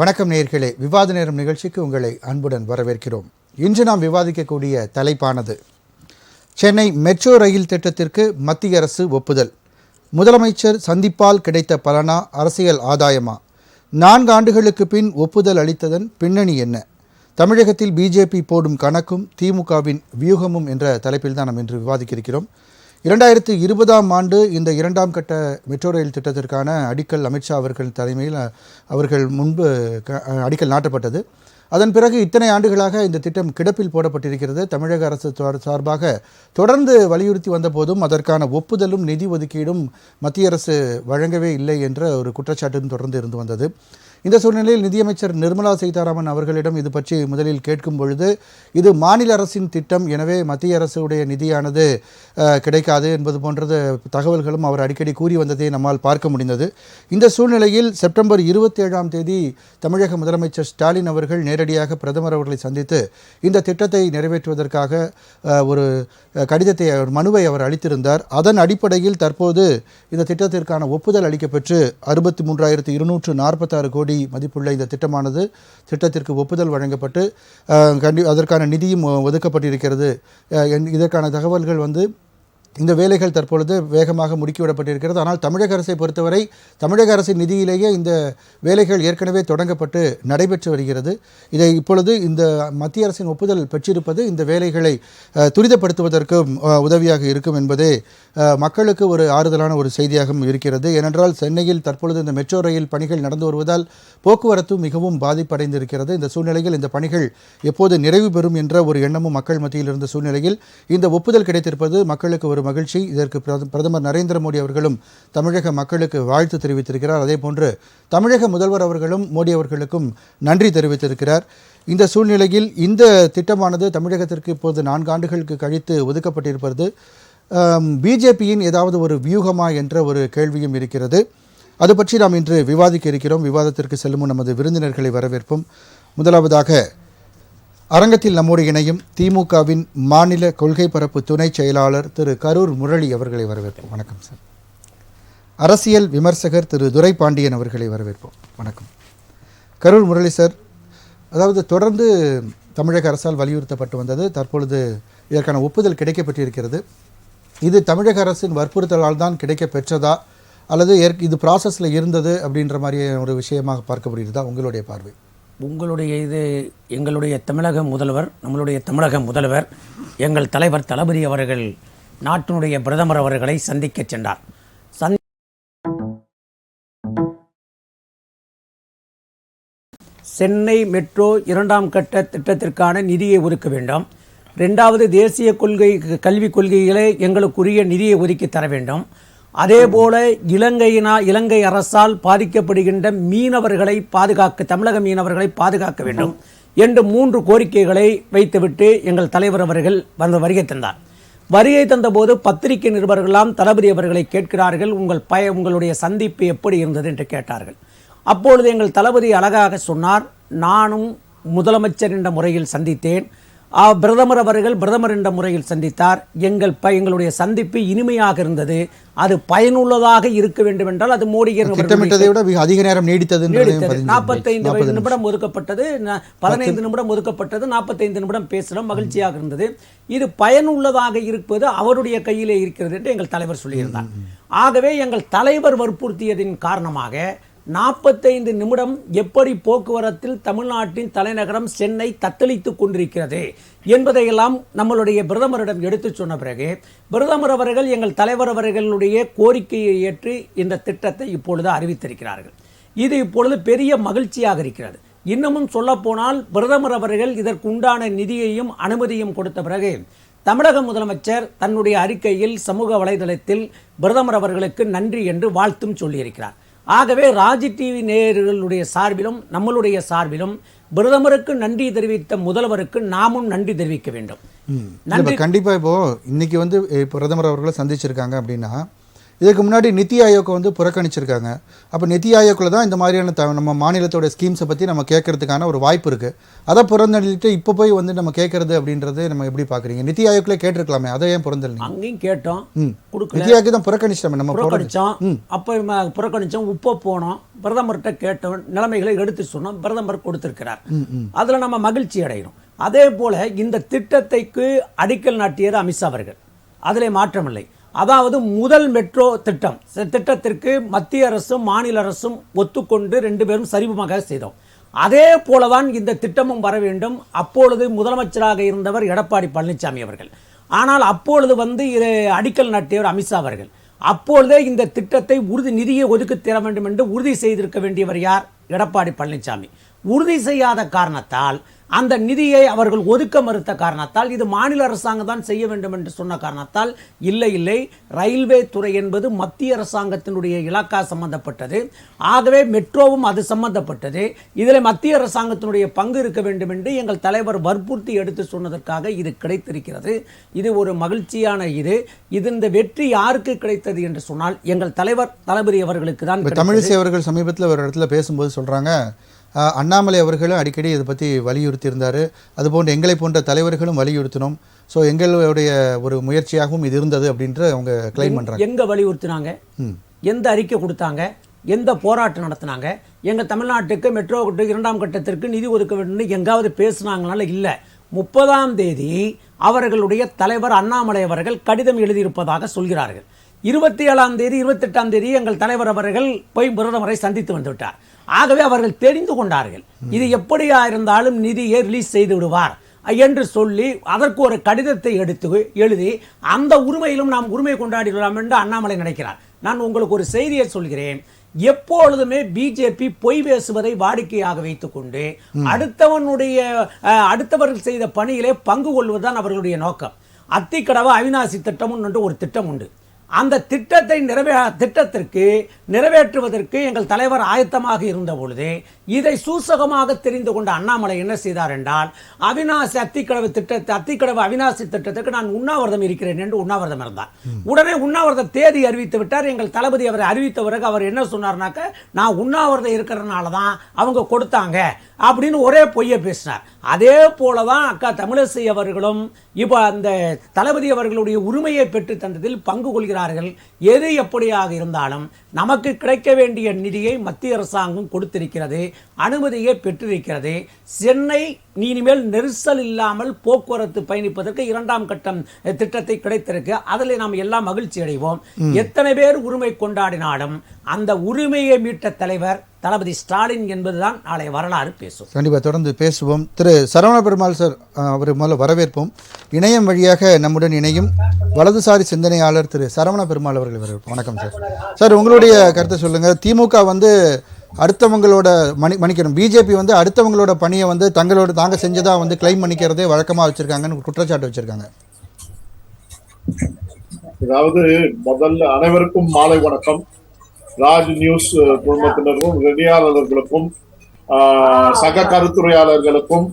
வணக்கம் நேயர்களே, விவாத நேரம் நிகழ்ச்சிக்கு உங்களை அன்புடன் வரவேற்கிறோம். இன்று நாம் விவாதிக்கக்கூடிய தலைப்பானது சென்னை மெட்ரோ ரயில் திட்டத்திற்கு மத்திய அரசு ஒப்புதல். முதலமைச்சர் சந்திப்பால் கிடைத்த பலனா, அரசியல் ஆதாயமா? 4 ஆண்டுகளுக்கு பின் ஒப்புதல் அளித்ததன் பின்னணி என்ன? தமிழகத்தில் பிஜேபி போடும் கணக்கும் திமுகவின் வியூகமும் என்ற தலைப்பில் தான் நாம் இன்று விவாதிக்க இருக்கிறோம். 2020ஆம் ஆண்டு இந்த 2ஆம் கட்ட மெட்ரோ ரயில் திட்டத்திற்கான அடிக்கல் அமித்ஷா அவர்கள் தலைமையில் அவர்கள் முன்பு அடிக்கல் நாட்டப்பட்டது. அதன் பிறகு இத்தனை ஆண்டுகளாக இந்த திட்டம் கிடப்பில் போடப்பட்டிருக்கிறது. தமிழக அரசு சார்பாக தொடர்ந்து வலியுறுத்தி வந்த போதும் அதற்கான ஒப்புதலும் நிதி ஒதுக்கீடும் மத்திய அரசு வழங்கவே இல்லை என்ற ஒரு குற்றச்சாட்டும் தொடர்ந்து இருந்து வந்தது. இந்த சூழ்நிலையில் நிதியமைச்சர் நிர்மலா சீதாராமன் அவர்களிடம் இது பற்றி முதலில் கேட்கும் பொழுது, இது மாநில அரசின் திட்டம், எனவே மத்திய அரசுடைய நிதியானது கிடைக்காது என்பது போன்ற தகவல்களும் அவர் அடிக்கடி கூறி வந்ததை நம்மால் பார்க்க முடிந்தது. இந்த சூழ்நிலையில் செப்டம்பர் 27ஆம் தேதி தமிழக முதலமைச்சர் ஸ்டாலின் அவர்கள் நேரடியாக பிரதமர் அவர்களை சந்தித்து இந்த திட்டத்தை நிறைவேற்றுவதற்காக ஒரு கடிதத்தை, மனுவை அவர் அளித்திருந்தார். அதன் அடிப்படையில் தற்போது இந்த திட்டத்திற்கான ஒப்புதல் அளிக்கப்பெற்று 63,246 கோடி மதிப்புள்ள இந்த திட்டத்திற்கு ஒப்புதல் வழங்கப்பட்டு அதற்கான நிதியும் ஒதுக்கப்பட்டிருக்கிறது. இதற்கான தகவல்கள் இந்த வேலைகள் தற்பொழுது வேகமாக முடுக்கிவிடப்பட்டிருக்கிறது. ஆனால் தமிழக அரசை பொறுத்தவரை தமிழக அரசின் நிதியிலேயே இந்த வேலைகள் ஏற்கனவே தொடங்கப்பட்டு நடைபெற்று வருகிறது. இதை இப்பொழுது இந்த மத்திய அரசின் ஒப்புதல் பெற்றிருப்பது இந்த வேலைகளை துரிதப்படுத்துவதற்கும் உதவியாக இருக்கும் என்பதே மக்களுக்கு ஒரு ஆறுதலான ஒரு செய்தியாகவும் இருக்கிறது. ஏனென்றால் சென்னையில் தற்பொழுது இந்த மெட்ரோ ரயில் பணிகள் நடந்து வருவதால் போக்குவரத்து மிகவும் பாதிப்படைந்திருக்கிறது. இந்த சூழ்நிலையில் இந்த பணிகள் எப்போது நிறைவு பெறும் என்ற ஒரு எண்ணமும் மக்கள் மத்தியில் இருந்த சூழ்நிலையில் இந்த ஒப்புதல் கிடைத்திருப்பது மக்களுக்கு ஒரு மகிழ்ச்சி. இதற்கு பிரதமர் நரேந்திர மோடி அவர்களும் தமிழக மக்களுக்கு வாழ்த்து தெரிவித்திருக்கிறார். அதேபோன்று தமிழக முதல்வர் அவர்களும் மோடி அவர்களுக்கும் நன்றி தெரிவித்திருக்கிறார். இந்த சூழ்நிலையில் இந்த திட்டமானது தமிழகத்திற்கு இப்போது 4 ஆண்டுகளுக்கு கழித்து ஒதுக்கப்பட்டிருப்பது பிஜேபியின் ஏதாவது ஒரு வியூகமா என்ற ஒரு கேள்வியும் இருக்கிறது. அது பற்றி நாம் இன்று விவாதிக்க இருக்கிறோம். விவாதத்திற்கு செல்லும் நமது விருந்தினர்களை வரவேற்போம். முதலாவதாக அரங்கத்தில் நம்மோடு இணையும் திமுகவின் மாநில கொள்கை பரப்பு துணை செயலாளர் திரு கரூர் முரளி அவர்களை வரவேற்போம். வணக்கம் சார். அரசியல் விமர்சகர் திரு துரை பாண்டியன் அவர்களை வரவேற்போம். வணக்கம். கரூர் முரளி சார், அதாவது தொடர்ந்து தமிழக அரசால் வலியுறுத்தப்பட்டு வந்தது, தற்பொழுது இதற்கான ஒப்புதல் கிடைக்கப்பட்டிருக்கிறது. இது தமிழக அரசின் வற்புறுத்தலால் தான் கிடைக்க பெற்றதா அல்லது இது ப்ராசஸில் இருந்தது அப்படின்ற மாதிரி ஒரு விஷயமாக பார்க்கப்படுகிறதா? உங்களுடைய பார்வை. இது எங்களுடைய நம்மளுடைய தமிழக முதல்வர் எங்கள் தலைவர் தளபதி அவர்கள் நாட்டினுடைய பிரதமர் அவர்களை சந்திக்க சென்றார். சென்னை மெட்ரோ 2ஆம் கட்ட திட்டத்திற்கான நிதியை ஒதுக்க வேண்டும். 2வது தேசிய கல்விக் கொள்கைகளை எங்களுக்குரிய நிதியை ஒதுக்கி தர வேண்டும். அதேபோல இலங்கை அரசால் பாதிக்கப்படுகின்ற மீனவர்களை தமிழக மீனவர்களை பாதுகாக்க வேண்டும் என்று 3 கோரிக்கைகளை வைத்துவிட்டு எங்கள் தலைவர் அவர்கள் வருகை தந்தார். வருகை தந்தபோது பத்திரிகை நிருபர்களெல்லாம் தளபதி அவர்களை கேட்கிறார்கள், உங்களுடைய சந்திப்பு எப்படி இருந்தது என்று கேட்டார்கள். அப்பொழுது எங்கள் தளபதி அழகாக சொன்னார், நானும் முதலமைச்சர் என்ற முறையில் சந்தித்தேன், பிரதமர் என்ற முறையில் சந்தித்தார். எங்களுடைய சந்திப்பு இனிமையாக இருந்தது, அது பயனுள்ளதாக இருக்க வேண்டும் என்றால் அது மோடி அதிக நேரம் நீடித்தது. 45 நிமிடம் ஒதுக்கப்பட்டது, 15 நிமிடம் ஒதுக்கப்பட்டது, 45 நிமிடம் பேசணும், மகிழ்ச்சியாக இருந்தது. இது பயனுள்ளதாக இருப்பது அவருடைய கையிலே இருக்கிறது என்று எங்கள் தலைவர் சொல்லியிருந்தார். ஆகவே எங்கள் தலைவர் வற்புறுத்தியதின் காரணமாக 45 நிமிடம் எப்படி போக்குவரத்தில் தமிழ்நாட்டின் தலைநகரம் சென்னை தத்தளித்துக் கொண்டிருக்கிறது என்பதையெல்லாம் நம்மளுடைய பிரதமரிடம் எடுத்து சொன்ன பிறகு பிரதமர் அவர்கள் எங்கள் தலைவர் அவர்களுடைய கோரிக்கையை ஏற்று இந்த திட்டத்தை இப்பொழுது அறிவித்திருக்கிறார்கள். இது இப்பொழுது பெரிய மகிழ்ச்சியாக இருக்கிறது. இன்னமும் சொல்லப்போனால் பிரதமர் அவர்கள் இதற்கு உண்டான நிதியையும் அனுமதியும் கொடுத்த பிறகு தமிழக முதலமைச்சர் தன்னுடைய அறிக்கையில் சமூக வலைதளத்தில் பிரதமர் அவர்களுக்கு நன்றி என்று வாழ்த்தும் சொல்லியிருக்கிறார். ஆகவே ராஜ் டிவி நேயர்களுடைய சார்பிலும் நம்மளுடைய சார்பிலும் பிரதமருக்கு நன்றி தெரிவித்த முதல்வருக்கு நாமும் நன்றி தெரிவிக்க வேண்டும். கண்டிப்பாக இப்போ இன்னைக்கு பிரதமர் அவர்களை சந்திச்சிருக்காங்க அப்படின்னா இதுக்கு முன்னாடி நித்தி ஆயோக்கை வந்து புறக்கணிச்சிருக்காங்க. அப்போ நித்தி ஆயோக்கில் தான் இந்த மாதிரியான நம்ம மாநிலத்தோட ஸ்கீம்ஸை பற்றி நம்ம கேட்கறதுக்கான ஒரு வாய்ப்பு இருக்குது. அதை புறந்தள்ளிட்டு இப்போ போய் வந்து நம்ம கேட்கறது அப்படின்றது நம்ம எப்படி பார்க்குறீங்க? நித்தி ஆயோக்கில் கேட்டிருக்கலாமே, அதை ஏன் புறந்தள்ளி? அங்கேயும் கேட்டோம், நித்தி ஆயோக் தான் புறக்கணிச்சிட்டோம். நம்ம புறக்கணிச்சோம், அப்போ புறக்கணிச்சோம், உப்ப போனோம், பிரதமர்கிட்ட கேட்டோம், நிலைமைகளை எடுத்து சொன்னோம், பிரதமர் கொடுத்திருக்கிறார். அதில் நம்ம மகிழ்ச்சி அடைகிறோம். அதே போல இந்த திட்டத்தைக்கு அடிக்கல் நாட்டியது அமித்ஷா அவர்கள், அதிலே மாற்றமில்லை. அதாவது முதல் மெட்ரோ திட்டத்திற்கு மத்திய அரசும் மாநில அரசும் ஒத்துக்கொண்டு 2 பேரும் சரிபமாக செய்தோம். அதே போலதான் இந்த திட்டமும் வர வேண்டும். அப்பொழுது முதலமைச்சராக இருந்தவர் எடப்பாடி பழனிசாமி அவர்கள். ஆனால் அப்பொழுது வந்து அடிக்கல் நாட்டியவர் அமித்ஷா அவர்கள். அப்பொழுதே இந்த திட்டத்தை நிதியை ஒதுக்கி தர வேண்டும் என்று உறுதி செய்திருக்க வேண்டியவர் யார்? எடப்பாடி பழனிசாமி. உறுதி செய்யாத காரணத்தால், அந்த நிதியை அவர்கள் ஒதுக்க மறுத்த காரணத்தால், இது மாநில அரசாங்கம் தான் செய்ய வேண்டும் என்று சொன்ன காரணத்தால், இல்லை ரயில்வே துறை என்பது மத்திய அரசாங்கத்தினுடைய இலாக்கா சம்பந்தப்பட்டது, ஆகவே மெட்ரோவும் அது சம்பந்தப்பட்டது, இதில் மத்திய அரசாங்கத்தினுடைய பங்கு இருக்க வேண்டும் என்று எங்கள் தலைவர் வற்புறுத்தி எடுத்து சொன்னதற்காக இது கிடைத்திருக்கிறது. இது ஒரு மகிழ்ச்சியான இந்த வெற்றி யாருக்கு கிடைத்தது என்று சொன்னால் எங்கள் தலைவர் தளபதி அவர்களுக்கு தான். தமிழிசை அவர்கள் சமீபத்தில் ஒரு இடத்துல பேசும்போது சொல்றாங்க, அண்ணாமலை அவர்களும் அடிக்கடி இதை பற்றி வலியுறுத்தி இருந்தார், அதுபோன்று எங்களை போன்ற தலைவர்களும் வலியுறுத்தினோம், ஸோ எங்களுடைய ஒரு முயற்சியாகவும் இது இருந்தது அப்படின்ற அவங்க கிளைம் பண்ணுறாங்க. எங்கே வலியுறுத்தினாங்க? எந்த அறிக்கை கொடுத்தாங்க? எந்த போராட்டம் நடத்தினாங்க? எங்கள் தமிழ்நாட்டுக்கு மெட்ரோ 2ஆம் கட்டத்திற்கு நிதி ஒதுக்க வேண்டும் எங்காவது பேசுனாங்கனால இல்லை. 30ஆம் தேதி அவர்களுடைய தலைவர் அண்ணாமலை அவர்கள் கடிதம் எழுதியிருப்பதாக சொல்கிறார்கள். 27ஆம் தேதி 28ஆம் தேதி எங்கள் தலைவர் அவர்கள் போய் பிரதமரை சந்தித்து வந்துவிட்டார். ஆகவே அவர்கள் தெரிந்து கொண்டார்கள், இது எப்படியா இருந்தாலும் நிதியை ரிலீஸ் செய்து விடுவார் என்று சொல்லி அதற்கு ஒரு கடிதத்தை எழுதி அந்த உரிமையிலும் நாம் உரிமை கொண்டாடிடலாம் என்று அண்ணாமலை நினைக்கிறார். நான் உங்களுக்கு ஒரு செய்தியை சொல்கிறேன். எப்பொழுதுமே பிஜேபி பொய் பேசுவதை வாடிக்கையாக வைத்துக்கொண்டு அடுத்தவர்கள் செய்த பணியிலே பங்கு கொள்வதுதான் அவர்களுடைய நோக்கம். அத்திக்கடவு அவிநாசி திட்டம் என்று ஒரு திட்டம் உண்டு. அந்த திட்டத்திற்கு நிறைவேற்றுவதற்கு எங்கள் தலைவர் ஆயத்தமாக இருந்த பொழுது இதை சூசகமாக தெரிந்து கொண்ட அண்ணாமலை என்ன செய்தார் என்றால், அத்திக்கடவு அவிநாசி திட்டத்திற்கு நான் உண்ணாவிரதம் இருக்கிறேன் என்று உண்ணாவிரதம் இருந்தார். உடனே உண்ணாவிரத தேதி அறிவித்து விட்டார். எங்கள் தளபதி அவரை அறிவித்த பிறகு அவர் என்ன சொன்னார்னாக்க, நான் உண்ணாவிரதம் இருக்கிறதுனால தான் அவங்க கொடுத்தாங்க அப்படின்னு ஒரே பொய்யை பேசினார். அதே போலதான் அக்கா தமிழிசை அவர்களும் இப்போ அந்த தளபதி அவர்களுடைய உரிமையை பெற்று தந்ததில் பங்கு கொள்கிறார்கள். எது எப்படியாக இருந்தாலும் நமக்கு கிடைக்க வேண்டிய நிதியை மத்திய அரசாங்கம் கொடுத்திருக்கிறது, அனுமதியை பெற்றிருக்கிறது. சென்னை இனிமேல் நெரிசல் இல்லாமல் போக்குவரத்து பயணிப்பதற்கு 2ஆம் கட்டம் திட்டத்தை கிடைத்திருக்கு. அதில் நாம் எல்லாம் மகிழ்ச்சி அடைவோம். எத்தனை பேர் உரிமை கொண்டாடினாலும் அந்த உரிமையை மீட்ட தலைவர் தளபதி ஸ்டாலின் என்பதுதான் நாளை வரலாறு பேசும். கண்டிப்பாக தொடர்ந்து பேசுவோம். திரு சரவண பெருமாள் சார், அவர் முதல்ல வரவேற்போம். இணையம் வழியாக நம்முடன் இணையும் வலதுசாரி சிந்தனையாளர் திரு சரவண பெருமாள் அவர்கள் வரவேற்போம். வணக்கம் சார். சார், உங்களுடைய கருத்தை சொல்லுங்கள். திமுக வந்து அடுத்தவங்களோட மன்னிக்கணும், பிஜேபி வந்து அடுத்தவங்களோட பணியை வந்து தாங்க செஞ்சதாக வந்து கிளைம் பண்ணிக்கிறதே வழக்கமாக வச்சுருக்காங்கன்னு குற்றச்சாட்டு வச்சுருக்காங்க. அதாவது முதல்ல அனைவருக்கும் மாலை வணக்கம். ராஜ் நியூஸ் குழுமத்தினருக்கும், நெறியாளர்களுக்கும், சக கருத்துரையாளர்களுக்கும்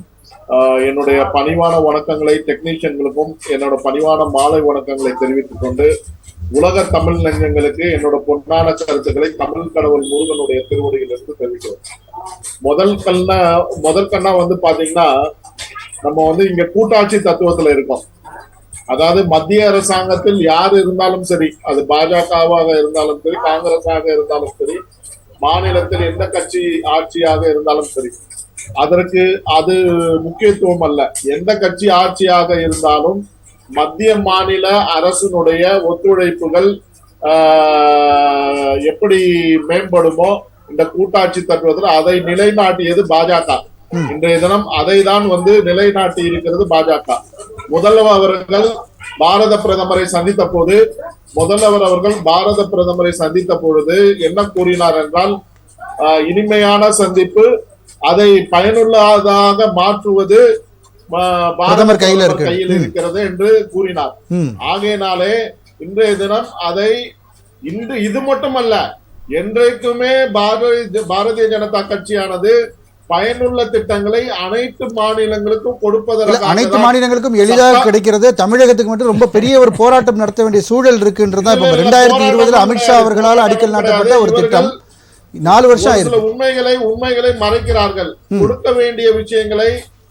என்னுடைய பணிவான வணக்கங்களை, டெக்னீஷியன்களுக்கும் என்னோட பணிவான மாலை வணக்கங்களை தெரிவித்துக் கொண்டு, உலக தமிழ் நெஞ்சங்களுக்கு என்னோட பொன்னான கருத்துக்களை தமிழ் கடவுள் முருகனுடைய திருவடியிலிருந்து தெரிவிக்கிறோம். முதல் கண்ணா வந்து பாத்தீங்கன்னா, நம்ம வந்து இங்க கூட்டாட்சி தத்துவத்துல இருக்கோம். அதாவது மத்திய அரசாங்கத்தில் யார் இருந்தாலும் சரி, அது பாஜகவாக இருந்தாலும் சரி, காங்கிரஸாக இருந்தாலும் சரி, மாநிலத்தில் எந்த கட்சி ஆட்சியாக இருந்தாலும் சரி, அதற்கு அது முக்கியத்துவம் அல்ல. எந்த கட்சி ஆட்சியாக இருந்தாலும் மத்திய மாநில அரசினுடைய ஒத்துழைப்புகள் எப்படி மேம்படுமோ இந்த கூட்டாட்சி தத்துவத்தில் அதை நிலைநாட்டியது பாஜக. இன்றைய தினம் அதை தான் வந்து நிலைநாட்டி இருக்கிறது பாஜக. முதல்வர் அவர்கள் பாரத பிரதமரை சந்தித்த பொழுது என்ன கூறினார் என்றால், இனிமையான சந்திப்பு, அதை பயனுள்ளதாக மாற்றுவது பிரதமர் கையில் இருக்கிறது என்று கூறினார். ஆகையினாலே இன்றைய தினம் அதை இது மட்டுமல்ல, என்றைக்குமே பாரதிய ஜனதா கட்சியானது பயனுள்ள திட்டங்களை அனைத்து மாநிலங்களுக்கும் இல்ல, கொடுப்பதற்காக அனைத்து தான் மாநிலங்களுக்கும் எளிதாக கிடைக்கிறது. தமிழகத்துக்கு மட்டும் ரொம்ப பெரிய ஒரு போராட்டம் நடத்த வேண்டிய சூழல் இருக்குன்றதா இப்ப 2020 அமித்ஷா அவர்களால் அடிக்கல் நாட்டப்பட்ட ஒரு திட்டம் 4 வருஷம் ஒரு சில ஆயிருக்கு. உண்மைகளை மறைக்கிறார்கள். கொடுக்க வேண்டிய விஷயங்களை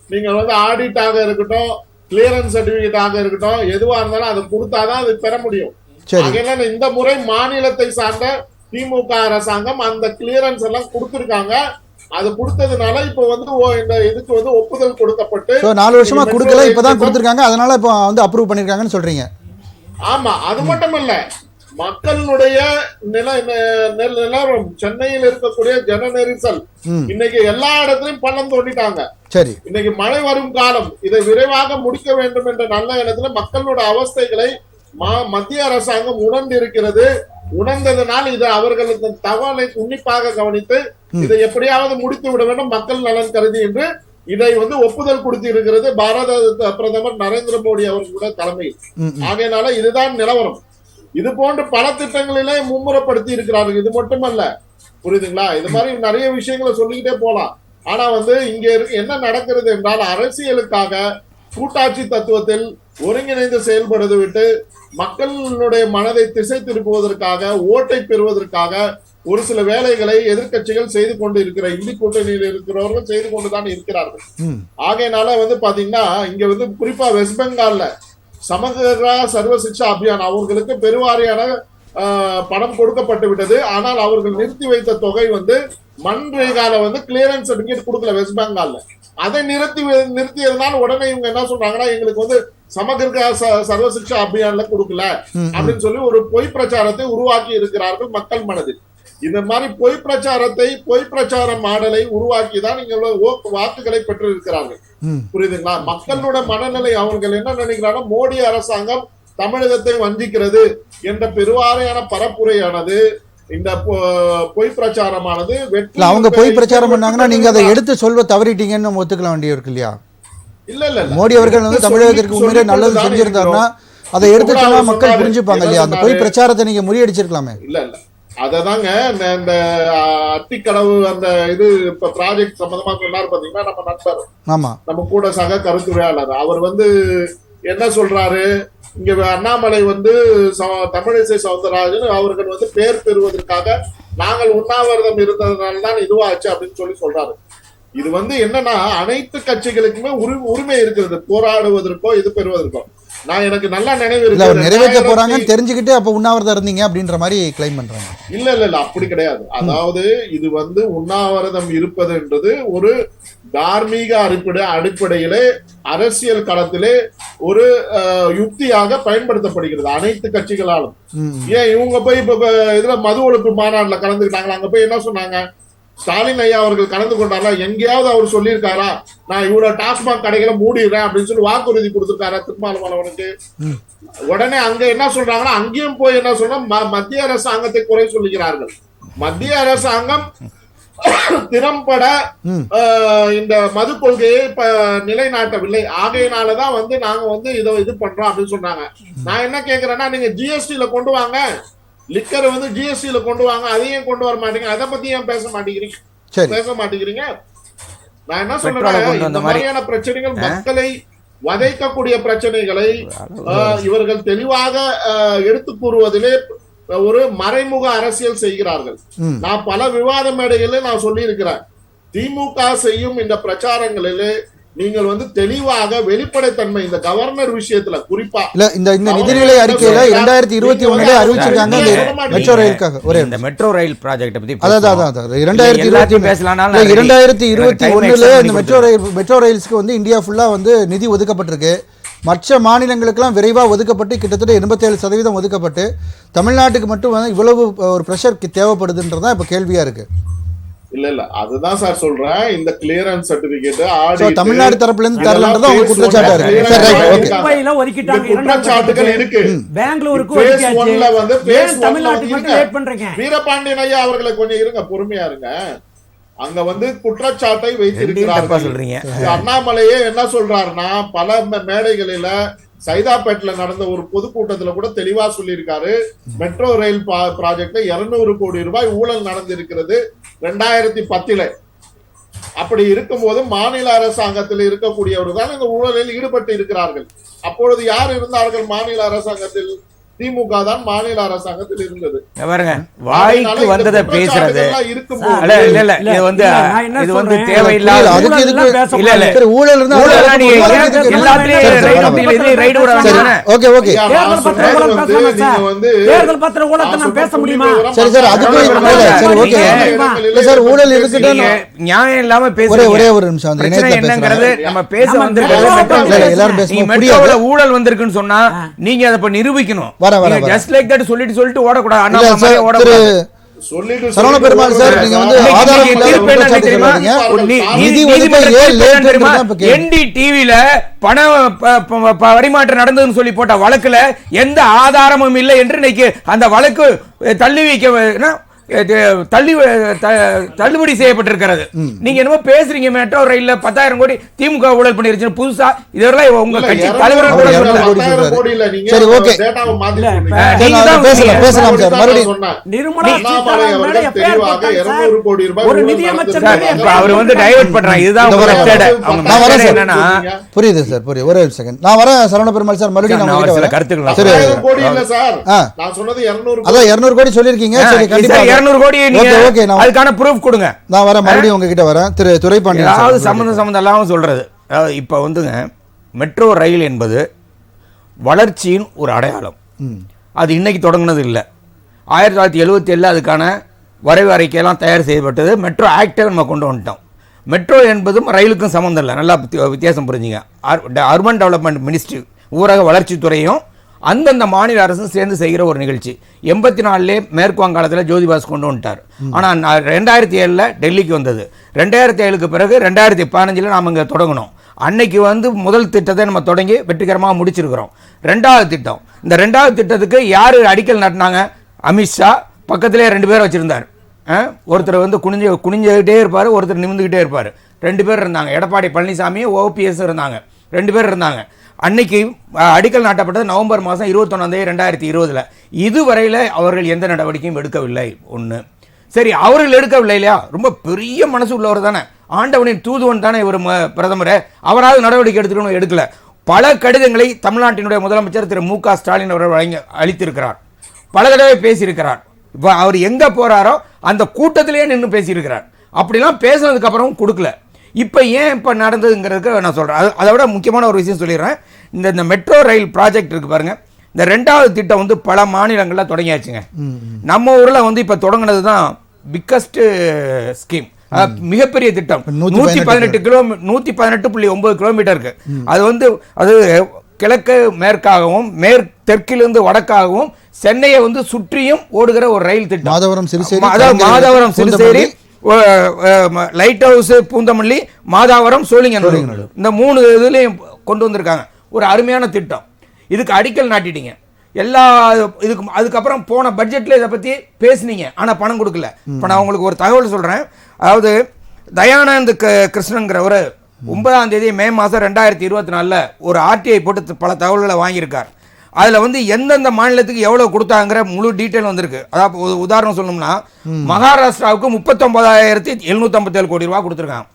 நீங்க வந்து ஆடிட்டாக இருக்கட்டும், கிளியரன்ஸ் சர்டிபிகேட் ஆக இருக்கட்டும், எதுவா இருந்தாலும் அதை கொடுத்தாதான் அது பெற முடியும். சரி, அதனால இந்த முறை மாநிலத்தை சார்ந்த திமுக அரசாங்கம் அந்த கிளியரன்ஸ் எல்லாம் கொடுத்திருக்காங்க. அது கொடுத்ததுனால இப்ப வந்து இந்த இதுக்கு வந்து ஒப்புதல் கொடுக்கப்பட்டு 4 வருஷமா கொடுக்கல, இப்பதான் கொடுத்திருக்காங்க, அதனால இப்ப வந்து அப்ரூவ் பண்ணிருக்காங்கன்னு சொல்றீங்க. ஆமா, அது மட்டும் இல்ல, மக்களுடைய நிலவரம், சென்னையில் இருக்கக்கூடிய ஜன நெரிசல் இன்னைக்கு எல்லா இடத்துலயும் பள்ளம் தோண்டிட்டாங்க. சரி, இன்னைக்கு மழை வரும் காலம், இதை விரைவாக முடிக்க வேண்டும் என்ற நல்ல இடத்துல மக்களோட அவஸ்தைகளை மத்திய அரசாங்கம் உணர்ந்து இருக்கிறது. உணர்ந்ததனால் இது அவர்களுக்கு தகவலை உன்னிப்பாக கவனித்து இதை எப்படியாவது முடித்து விட வேண்டும் மக்கள் நலன் கருதி என்று இதை வந்து ஒப்புதல் கொடுத்து இருக்கிறது பாரத பிரதமர் நரேந்திர மோடி அவர்களுடைய தலைமையில். ஆகையினால இதுதான் நிலவரம். இது போன்ற பல திட்டங்களிலே மும்முரப்படுத்தி இருக்கிறார்கள். இது மட்டுமல்ல, புரியுதுங்களா? இது மாதிரி நிறைய விஷயங்களை சொல்லிக்கிட்டே போலாம். ஆனா வந்து இங்க என்ன நடக்கிறது என்றால், அரசியலுக்காக கூட்டாட்சி தத்துவத்தில் ஒருங்கிணைந்து செயல்படுவது விட்டு மக்களுடைய மனதை திசை திருப்புவதற்காக, ஓட்டை பெறுவதற்காக ஒரு சில வேலைகளை எதிர்க்கட்சிகள் செய்து கொண்டு இருக்கிற, இந்தி கூட்டணியில் இருக்கிறவர்கள் செய்து கொண்டுதான் இருக்கிறார்கள். ஆகையினால வந்து பாத்தீங்கன்னா இங்க வந்து குறிப்பா வெஸ்ட் பெங்கால்ல சமகரா சர்வ சிக்ஷா அபியான் அவர்களுக்கு பெருவாரியான பணம் கொடுக்கப்பட்டு விட்டது. ஆனால் அவர்கள் நிறுத்தி வைத்த தொகை வந்து மன்ரேகால வந்து கிளியரன்ஸ் சர்டிபிகேட் கொடுக்கல வெஸ்ட் பெங்கால்ல. அதை நிறுத்தியதுனால உடனே இவங்க என்ன சொல்றாங்கன்னா, எங்களுக்கு வந்து சமகிர சர்வ சிக்ஷா அபியான்ல கொடுக்கல அப்படின்னு சொல்லி ஒரு பொய் பிரச்சாரத்தை உருவாக்கி இருக்கிறார்கள் மக்கள் மனதில். இந்த மாதிரி பொய் பிரச்சார மாடலை உருவாக்கி தான் நீங்க வாக்குகளை பெற்று இருக்கிறார்கள். புரியுதுங்களா? மக்களோட மனநிலை, அவர்கள் என்ன நினைக்கிறாங்க, மோடி அரசாங்கம் தமிழகத்தை வஞ்சிக்கிறது என்ற பெருவாரியான பரப்புரையானது, இந்த பொய் பிரச்சாரமானது வெற்றி. அவங்க பொய் பிரச்சாரம் பண்ணாங்கன்னா நீங்க அதை எடுத்து சொல்வ தவறிட்டீங்கன்னு ஒத்துக்கலாம் வேண்டிய இருக்கு இல்லையா? இல்ல மோடி அவர்கள் வந்து தமிழகத்திற்கு உண்மையிலே நல்லது செஞ்சிருந்தாருன்னா அதை எடுத்து சொன்னா மக்கள் புரிஞ்சுப்பாங்க இல்லையா? அந்த பொய் பிரச்சாரத்தை நீங்க முறியடிச்சிருக்கலாமே. இல்ல அததாங்க இந்த அத்திக்கடவு அந்த இது இப்ப ப்ராஜெக்ட் சம்பந்தமா சொன்னாரு பாத்தீங்கன்னா, நம்ம நண்பர், ஆமா, நம்ம கூட சக கருத்துரையாளர், அவர் வந்து என்ன சொல்றாரு, இங்க அண்ணாமலை வந்து தமிழிசை சவுந்தரராஜன் அவர்கள் வந்து பேர் பெறுவதற்காக நாங்கள் உண்ணாவிரதம் இருந்ததுனால்தான் இதுவாச்சு அப்படின்னு சொல்றாரு. இது வந்து என்னன்னா, அனைத்து கட்சிகளுக்குமே உரிமை இருக்கிறது போராடுவதற்கோ இது பெறுவதற்கோ. நான் எனக்கு நல்லா நினைவு இருக்கு, நிறைவேற்ற போறாங்கன்னு தெரிஞ்சுக்கிட்டு அப்ப உண்ணாவிரதம் இருந்தீங்க அப்படின்ற மாதிரி கிளைம் பண்றாங்க. இல்ல அப்படி கிடையாது. அதாவது இது வந்து உண்ணாவிரதம் இருப்பது என்றது ஒரு தார்மீக அடிப்படையிலே அரசியல் களத்திலே ஒரு யுக்தியாக பயன்படுத்தப்படுகிறது அனைத்து கட்சிகளாலும். ஏன் இவங்க போய் இப்ப இதுல மது ஒழிப்பு மாநாடுல கலந்துக்கிட்டாங்களா? அங்க போய் என்ன சொன்னாங்க? ஸ்டாலின் ஐயா அவர்கள் கலந்து கொண்டாரா? எங்கேயாவது அவர் சொல்லியிருக்காரா நான் இவ்வளவு டாஸ்மாக் கடைகளை மூடிடுறேன் அப்படின்னு சொல்லி வாக்குறுதி கொடுத்திருக்காரா திருமாவளவனுக்கு? உடனே அங்க என்ன சொல்றாங்கன்னா, அங்கேயும் போய் என்ன சொல்றோம், மத்திய அரசாங்கத்தை குறை சொல்லுகிறார்கள். மத்திய அரசாங்கம் திறம்பட இந்த மது கொள்கையை நிலைநாட்டவில்லை. ஆகையினாலதான் வந்து நாங்க வந்து இது பண்றோம் அப்படின்னு சொன்னாங்க. நான் என்ன கேக்குறேன்னா, நீங்க ஜிஎஸ்டில கொண்டு வாங்க, லிக்கர் வந்து ஜிஎஸ்டில கொண்டு வாங்க, அதையும் கொண்டு வர மாட்டீங்க. அதை பத்தி ஏன் பேச மாட்டேங்கிறீங்க? நான் என்ன சொல்றேன், இந்த மாதிரியான பிரச்சனைகள், மக்களை வதைக்கக்கூடிய பிரச்சனைகளை இவர்கள் தெளிவாக எடுத்து கூறுவதிலே ஒரு மறைமுக அரசியல் செய்கிறார்கள். நான் பல விவாத மேடைகளில் நான் சொல்லி இருக்கிறேன், திமுக செய்யும் இந்த பிரச்சாரங்களிலே நீங்கள் வந்து தெளிவாக வெளிப்படைத்தன்மை, இந்த கவர்னர் விஷயத்துல குறிப்பா இல்ல இந்த நிதிநிலை அறிக்கையில 2021 அறிவிச்சிருக்காங்க மெட்ரோ ரயிலுக்காக. ஒரே இந்த மெட்ரோ ரயில் ப்ராஜெக்ட் பத்தி அதான் 2021 பேசலாம்னா 2021 இந்த மெட்ரோ ரயில்ஸ்க்கு வந்து இந்தியா ஃபுல்லா வந்து நிதி ஒதுக்கப்பட்டிருக்கு. மற்ற மாநிலங்களுக்கெல்லாம் விரைவாக ஒதுக்கப்பட்டு கிட்டத்தட்ட 87% ஒதுக்கப்பட்டு தமிழ்நாட்டுக்கு மட்டும் வந்து இவ்வளவு ஒரு ப்ரெஷர் தேவைப்படுதுன்றதான் இப்ப கேள்வியா இருக்கு. இல்ல அதுதான் சார் சொல்றேன், இந்த கிளியரன்ஸ் சர்டிபிகேட் தமிழ்நாடு தரப்புல இருந்து தரலன்றத அவங்க குற்றச்சாட்டா இருக்கு. சரி, ரைட், ஓகே. மும்பைல ஒதுக்கிட்டாங்க, குற்றச்சாட்டுகள் இருக்கு. பெங்களூருக்கு ஃபேஸ் 1ல வந்து ஃபேஸ் தமிழ்நாட்டுக்கு மட்டும் லேட் பண்றீங்க. வீரபாண்டியன் ஐயா அவர்களை கொஞ்சம் இருங்க, பொறுமையா இருங்க. அங்க வந்து குற்றச்சாட்டை வைத்திருக்கிறார்கள். அண்ணாமலையே என்ன சொல்றாருன்னா, பல மேடைகளில சைதாப்பேட்ல நடந்த ஒரு பொதுக்கூட்டத்துல கூட தெளிவா சொல்லியிருக்காரு, மெட்ரோ ரயில் ப்ராஜெக்ட்ல 200 கோடி ரூபாய் ஊழல் நடந்திருக்கிறது 2010. அப்படி இருக்கும்போது மாநில அரசாங்கத்தில் இருக்கக்கூடியவர்கள் தான் இந்த ஊழலில் ஈடுபட்டு இருக்கிறார்கள். அப்பொழுது யார் இருந்தார்கள் மாநில அரசாங்கத்தில்? திமுக தான் மாநில அரசாங்கத்தில் இருந்தது. பாருங்க, வாய்க்கு வந்ததை பேசுறது தேவையில்லாத ஊழல் நியாயம் இல்லாம பேசுறேன். ஒரே ஒரு நிமிஷம், என்னங்கிறது நம்ம பேச வந்து ஊழல் வந்திருக்குன்னு சொன்னா நீங்க அதை நிரூபிக்கணும். ஜஸ்ட் லைக் தட் சொல்லிட்டு ஓடக்கூடாது. சரவண பெருமாள் சார், நீங்க வந்து NDTVல பண பரிமாற்றம் நடந்ததுன்னு சொல்லி போட்ட வழக்குல எந்த ஆதாரமும் இல்லை என்று இன்னைக்கு அந்த வழக்கு தள்ளி வைக்க தள்ளுபடி செய்யப்பட்டிருக்கிறது. நீங்க என்னமோ பேசுறீங்க, மெட்ரோ ரயில்ல 10,000 கோடி திமுக ஊழல் பண்ணிருச்சு புதுசா. இதெல்லாம் உங்க கட்சி தலைவர் அவர் வந்து டைவர்ட் பண்றாங்க. இதுதான் புரியுது சார், புரியுது. ஒரே ஒரு செகண்ட், நான் வரேன் சரவண பெருமாள் சார். மறுபடியும் கருத்துக்கலாம். 200 கோடி சொல்லிருக்கீங்க. 200 கோடி அதுக்கான ப்ரூஃப் கொடுங்க. நான் வரேன், மறுபடியும் உங்ககிட்ட வரேன். திரு துரைப்பாண்டியன், அதாவது சம்பந்தம் எல்லாம் சொல்றது. இப்போ வந்துங்க, மெட்ரோ ரயில் என்பது வளர்ச்சியின் ஒரு அடையாளம். அது இன்னைக்கு தொடங்கினது இல்லை. 1977 அதுக்கான வரைவு அறிக்கையெல்லாம் தயார் செய்யப்பட்டது. மெட்ரோ ஆக்டை நம்ம கொண்டு வந்துட்டோம். மெட்ரோ என்பதும் ரயிலுக்கும் சம்மந்தம் இல்லை. நல்லா வித்தியாசம் புரிஞ்சுங்க. அர்பன் டெவலப்மெண்ட் மினிஸ்ட்ரி, ஊரக வளர்ச்சித்துறையும் அந்தந்த மாநில அரசும் சேர்ந்து செய்கிற ஒரு நிகழ்ச்சி. 84 மேற்கு வங்காளத்தில் ஜோதிபாஸ் கொண்டு வந்துட்டார். ஆனால் 2007 டெல்லிக்கு வந்தது. 2007க்கு பிறகு 2015 நாம் இங்கே தொடங்கணும். அன்னைக்கு வந்து முதல் திட்டத்தை நம்ம தொடங்கி வெற்றிகரமாக முடிச்சிருக்கிறோம். 2வது திட்டம், இந்த 2வது திட்டத்துக்கு யார் அடிக்கல் நட்டினாங்க? அமித்ஷா பக்கத்திலே 2 பேர் வச்சுருந்தார். ஒருத்தர் வந்து குனிஞ்சுக்கிட்டே இருப்பார், ஒருத்தர் நிமிந்துக்கிட்டே இருப்பார். 2 பேர் இருந்தாங்க. எடப்பாடி பழனிசாமி, OPS இருந்தாங்க. 2 பேர் இருந்தாங்க. அன்னைக்கு அடிக்கல் நாட்டப்பட்டது நவம்பர் மாதம் 21 2020. இதுவரையில் அவர்கள் எந்த நடவடிக்கையும் எடுக்கவில்லை. ஒன்று சரி, அவர்கள் எடுக்கவில்லை இல்லையா? ரொம்ப பெரிய மனசு உள்ளவர் தானே, ஆண்டவனின் தூதுவன் தானே இவர் பிரதமர். அவராவது நடவடிக்கை எடுத்துக்கணும், எடுக்கல. பல கடிதங்களை தமிழ்நாட்டினுடைய முதலமைச்சர் திரு மு.க. ஸ்டாலின் அவர்கள் அளித்திருக்கிறார். பல தடவை பேசியிருக்கிறார். இப்போ அவர் எங்கே போகிறாரோ அந்த கூட்டத்திலேயே நின்று பேசியிருக்கிறார். அப்படிலாம் பேசுனதுக்கு அப்புறம் கொடுக்கல. இப்போ ஏன் இப்போ நடந்ததுங்கிறதுக்கு நான் சொல்கிறேன். அதை விட முக்கியமான ஒரு விஷயம் சொல்லிடுறேன். இந்த மெட்ரோ ரயில் ப்ராஜெக்ட் இருக்குது பாருங்கள், இந்த 2வது திட்டம் வந்து பல மாநிலங்களில் தொடங்கியாச்சுங்க. நம்ம ஊரில் வந்து இப்போ தொடங்கினது தான் பிக்கஸ்ட் ஸ்கீம், மிகப்பெரிய திட்டம். 118.9 கிலோமீட்டருக்கு. அது வந்து அது கிழக்கு மேற்காகவும் தெற்கிலிருந்து வடக்காகவும் சென்னையை வந்து சுற்றியும் ஓடுகிற ஒரு ரயில் திட்டம். மாதவரம் சிறுசேரி, லைட் ஹவுஸ், பூந்தமல்லி, மாதாவரம், சோழிங்கநல்லூர், இந்த 3 இதுலையும் கொண்டு வந்திருக்காங்க. ஒரு அருமையான திட்டம். இதுக்கு அடிக்கல் நாட்டிட்டீங்க. எல்லா இதுக்கு அதுக்கப்புறம் போன பட்ஜெட்டில் இதை பற்றி பேசுனீங்க, ஆனால் பணம் கொடுக்கல. இப்போ நான் உங்களுக்கு ஒரு தகவல் சொல்கிறேன். அதாவது தயானந்த் கிருஷ்ணங்கிறவர் 9ஆம் தேதி மே மாதம் 2024 ஒரு RTI போட்டு பல தகவல்களை வாங்கியிருக்கார். அதில் வந்து எந்தெந்த மாநிலத்துக்கு எவ்வளோ கொடுத்தாங்கிற முழு டீட்டெயில் வந்திருக்கு. அதாவது உதாரணம் சொல்லணும்னா, மகாராஷ்டிராவுக்கு 39,757 கோடி ரூபா கொடுத்துருக்காங்க.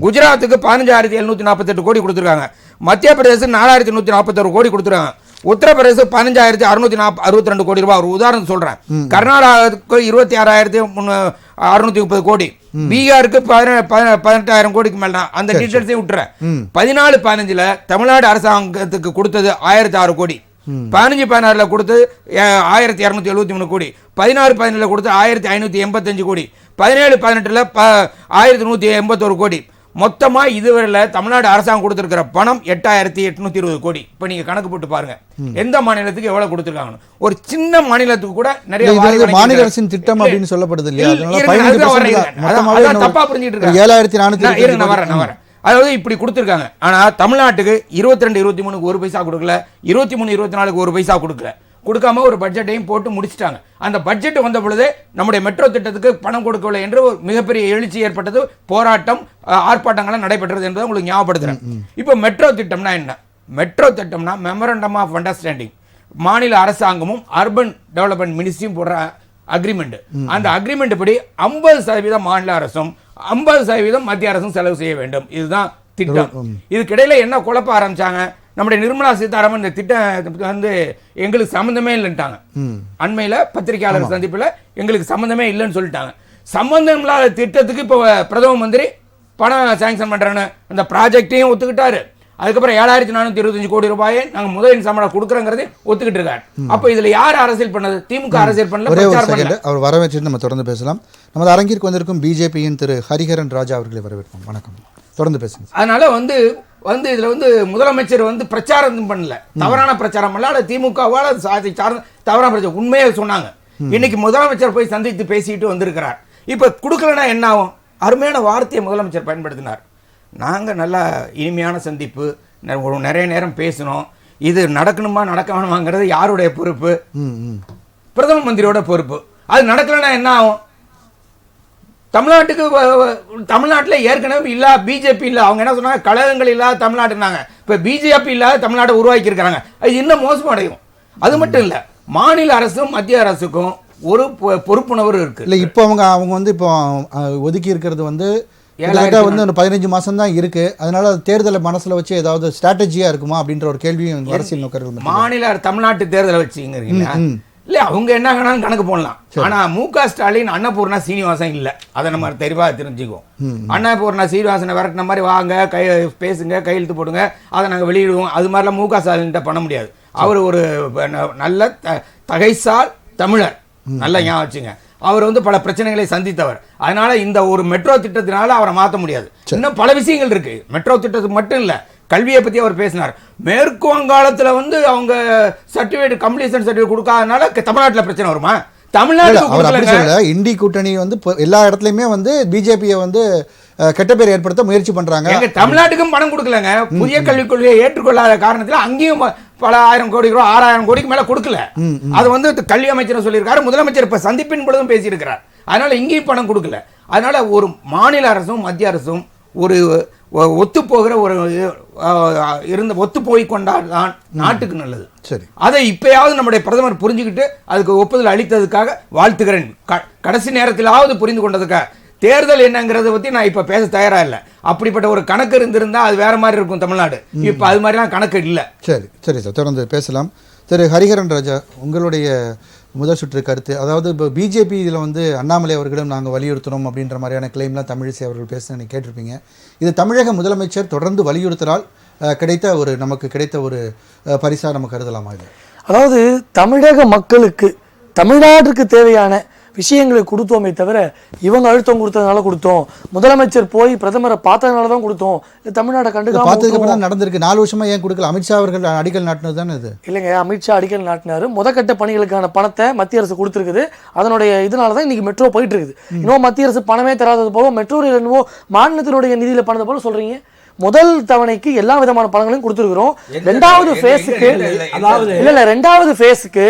குஜராத்துக்கு 15,748 கோடி கொடுத்துருக்காங்க. மத்திய பிரதேசம் 4,141 கோடி கொடுத்துருக்காங்க. உத்தரப்பிரதேசம் 15,662 கோடி ரூபாய். ஒரு உதாரணம் சொல்றேன். கர்நாடகாவுக்கு 26,630 கோடி, பீகாருக்கு 18,000 கோடிக்கு மேல. அந்த டீட்டெயில்ஸையும் விட்டுறேன். 14-15 தமிழ்நாடு அரசாங்கத்துக்கு கொடுத்தது 1,006 கோடி, 15-16 கொடுத்தது 1,273 கோடி, 16-17 கொடுத்து 1,585 கோடி, 17-18 1,181 கோடி. மொத்தமாக இதுவரையில் தமிழ்நாடு அரசாங்கம் கொடுத்துருக்கிற பணம் 8,820 கோடி. இப்போ நீங்கள் கணக்கு போட்டு பாருங்க, எந்த மாநிலத்துக்கு எவ்வளவு கொடுத்துருக்காங்க. ஒரு சின்ன மாநிலத்துக்கு கூட நிறைய மாநில அரசின் திட்டம் அப்படின்னு சொல்லப்படுது இல்லையா? தப்பா புரிஞ்சுட்டு இருக்காங்க. 7,400 வரேன். அதாவது இப்படி கொடுத்துருக்காங்க. ஆனால் தமிழ்நாட்டுக்கு 22-23 1 பைசா கொடுக்கல, 23-24 1 பைசா கொடுக்கல. கொடுக்காம ஒரு பட்ஜெட்டையும் போட்டு முடிச்சிட்டாங்க. அந்த பட்ஜெட் வந்த பொழுது நம்முடைய மெட்ரோ திட்டத்துக்கு பணம் கொடுக்கவில்லை என்று ஒரு மிகப்பெரிய எழுச்சி ஏற்பட்டது, போராட்டம், ஆர்ப்பாட்டங்கள்லாம் நடைபெற்றது என்பதை உங்களுக்கு ஞாபகப்படுத்துறேன். இப்போ மெட்ரோ திட்டம்னா என்ன? மெட்ரோ திட்டம்னா மெமரண்டம் ஆஃப் அண்டர்ஸ்டாண்டிங், மாநில அரசாங்கமும் அர்பன் டெவலப்மெண்ட் மினிஸ்ட்ரியும் போடுற அக்ரிமெண்ட். அந்த அக்ரிமெண்ட் படி 50% மாநில அரசும் 50% மத்திய அரசும் செலவு செய்ய வேண்டும். இதுதான் திட்டம். இதுக்கிடையில என்ன குழப்ப ஆரம்பிச்சாங்க, நம்முடைய நிர்மலா சீதாராமன் இந்த திட்டம் வந்து எங்களுக்கு சம்மந்தமே இல்லைன்ட்டாங்க. அண்மையில் பத்திரிகையாளர் சந்திப்பில் எங்களுக்கு சம்மந்தமே இல்லைன்னு சொல்லிட்டாங்க. சம்பந்தம் இல்லாத திட்டத்துக்கு இப்போ பிரதம மந்திரி பணம் சாங்ஷன் பண்றேன்னு அந்த ப்ராஜெக்டையும் ஒத்துக்கிட்டாரு. அதுக்கப்புறம் 7425 கோடி ரூபாயை நாங்கள் முதலின் சம்பளம் கொடுக்குறோங்கிறதே ஒத்துக்கிட்டு இருக்காரு. அப்போ இதுல யார் அரசியல் பண்ணது? திமுக அரசியல் பண்ணல. அவர் வரவேற்று நம்ம தொடர்ந்து பேசலாம். நமது அரங்கிற்கு வந்திருக்கும் பிஜேபியின் திரு ஹரிஹரன் ராஜா அவர்களை வரவேற்போம். வணக்கம், தொடர்ந்து பேசுங்க. அதனால வந்து இதுல வந்து முதலமைச்சர் வந்து பிரச்சாரம் பண்ணல, தவறான பிரச்சாரம் பண்ணல, அல்ல திமுகவால் சார்ந்த தவறான பிரச்சாரம், உண்மையை சொன்னாங்க. இன்னைக்கு முதலமைச்சர் போய் சந்தித்து பேசிட்டு வந்திருக்கிறார். இப்ப கொடுக்கலன்னா என்ன ஆகும்? அருமையான வார்த்தையை முதலமைச்சர் பயன்படுத்தினார். நாங்கள் நல்லா இனிமையான சந்திப்பு, நிறைய நேரம் பேசணும். இது நடக்கணுமா நடக்க வேணுமாங்கிறது யாருடைய பொறுப்பு? பிரதம மந்திரியோட பொறுப்பு. அது நடக்கலன்னா என்ன ஆகும்? தமிழ்நாட்டில் ஏற்கனவே இல்ல பிஜேபி இல்ல, அவங்க என்ன சொன்னாங்க, கழகங்கள் இல்லாத தமிழ்நாடுனாங்க. இப்ப பிஜேபி இல்லாத தமிழ்நாட்டை உருவாக்கி இருக்காங்க. அது இன்னும் மோசமடையும். அது மட்டும் இல்ல, மாநில அரசும் மத்திய அரசுக்கும் ஒரு பொறுப்புணர்வு இருக்கு. இல்ல இப்போ அவங்க வந்து இப்போ ஒதுக்கி இருக்கிறது வந்து வந்து 15 மாசம் தான் இருக்கு. அதனால தேர்தலை மனசுல வச்சு ஏதாவது ஸ்ட்ராட்டஜியா இருக்குமா அப்படின்ற ஒரு கேள்வியும் அரசியல் நோக்கர்கள். மாநில தமிழ்நாட்டு தேர்தலை வச்சுங்கிறீங்க இல்ல, அவங்க என்ன வேணாலும் கணக்கு போடலாம். ஆனா மு.க. ஸ்டாலின் அன்னபூர்ணா சீனிவாசன் இல்ல, அதை நம்ம தெளிவா தெரிஞ்சுக்குவோம். அன்னபூர்ணா சீனிவாசனை விரட்டின மாதிரி வாங்க பேசுங்க, கையெழுத்து போடுங்க, அதை நாங்க வெளியிடுவோம், அது மாதிரிலாம் மு.க. ஸ்டாலின் பண்ண முடியாது. அவர் ஒரு நல்ல தகைசால் தமிழர், நல்லா ஞாபகம் வச்சுங்க. அவர் வந்து பல பிரச்சனைகளை சந்தித்தவர். அதனால இந்த ஒரு மெட்ரோ திட்டத்தினால அவரை மாற்ற முடியாது. இன்னும் பல விஷயங்கள் இருக்கு. மெட்ரோ திட்டத்துக்கு மட்டும் இல்ல, கல்வியை பத்தி அவர் பேசினார். மேற்கு வங்காளத்துல வந்து அவங்க சர்டிபிகேட், கம்ப்ளீஷன் சர்டிபிகேட் கொடுக்காதனால தமிழ்நாட்டில் பிரச்சனை வருமா? தமிழ்நாடு இண்டி கூட்டணி வந்து எல்லா இடத்துலயுமே வந்து பிஜேபியை வந்து கெட்ட பேர் ஏற்படுத்த முயற்சி பண்றாங்க. எங்க தமிழ்நாட்டுக்கும் பணம் கொடுக்கலங்க. புதிய கல்விக் கொள்கையை ஏற்றுக்கொள்ளாத காரணத்துல அங்கேயும் பல 1000 கோடி ரூபாய், 6000 கோடிக்கு மேல கொடுக்கல. அது வந்து கல்வி அமைச்சர் சொல்லியிருக்காரு, முதலமைச்சர் இப்ப சந்திப்பின் பொழுதும் பேசியிருக்கிறார். அதனால இங்கேயும் பணம் கொடுக்கல. அதனால ஒரு மாநில அரசும் மத்திய அரசும் ஒரு ஒத்து போகிற ஒரு ஒத்து போய் கொண்டால் தான் நாட்டுக்கு நல்லது. சரி, அதை இப்பயாவது நம்முடைய பிரதமர் புரிஞ்சுக்கிட்டு அதுக்கு ஒப்புதல் அளித்ததுக்காக வாழ்த்துகிறேன். கடைசி நேரத்திலாவது புரிந்து கொண்டதுக்காக. தேர்தல் என்னங்கிறத பத்தி நான் இப்ப பேச தயாரா இல்லை. அப்படிப்பட்ட ஒரு கணக்கு இருந்திருந்தா அது வேற மாதிரி இருக்கும் தமிழ்நாடு. இப்ப அது மாதிரிலாம் கணக்கு இல்லை. சரி சரி சார், தொடர்ந்து பேசலாம். திரு ஹரிஹரன் ராஜா, உங்களுடைய முதல் சுற்று கருத்து. அதாவது இப்போ பிஜேபி இதில் வந்து அண்ணாமலை அவர்களிடம் நாங்கள் வலியுறுத்துகிறோம் அப்படின்ற மாதிரியான கிளைம்லாம் தமிழிசை அவர்கள் பேச நீங்கள் கேட்டிருப்பீங்க. இது தமிழக முதலமைச்சர் தொடர்ந்து வலியுறுத்தினால் நமக்கு கிடைத்த ஒரு பரிசாக நம்ம கருதலாமா? இது அதாவது தமிழக மக்களுக்கு, தமிழ்நாட்டிற்கு தேவையான விஷயங்களை கொடுத்தோமே தவிர இவங்க அழுத்தம் கொடுத்ததுனால கொடுத்தோம், முதலமைச்சர் போய் பிரதமரை பார்த்ததுனால தான் கொடுத்தோம், இல்லை தமிழ்நாட்டை கண்டுக்காம பார்த்ததுக்கு நடந்திருக்கு. 4 வருஷமா ஏன் கொடுக்கல? அமித்ஷா அவர்கள் அடிக்கல் நாட்டினது தானே இது? இல்லைங்க, அமித்ஷா அடிக்கல் நாட்டினாரு. முதற்கட்ட பணிகளுக்கான பணத்தை மத்திய அரசு கொடுத்துருக்குது. அதனுடைய இதனால தான் இன்னைக்கு மெட்ரோ போயிட்டு இருக்குது. இன்னும் மத்திய அரசு பணமே தராதது போல, மெட்ரோ ரயில் என்னவோ மாநிலத்தினுடைய நிதியில பணத்தை போல சொல்றீங்க. முதல் தவணைக்கு எல்லா விதமான பணங்களையும் கொடுத்துருக்கிறோம். ரெண்டாவது ஃபேஸுக்கு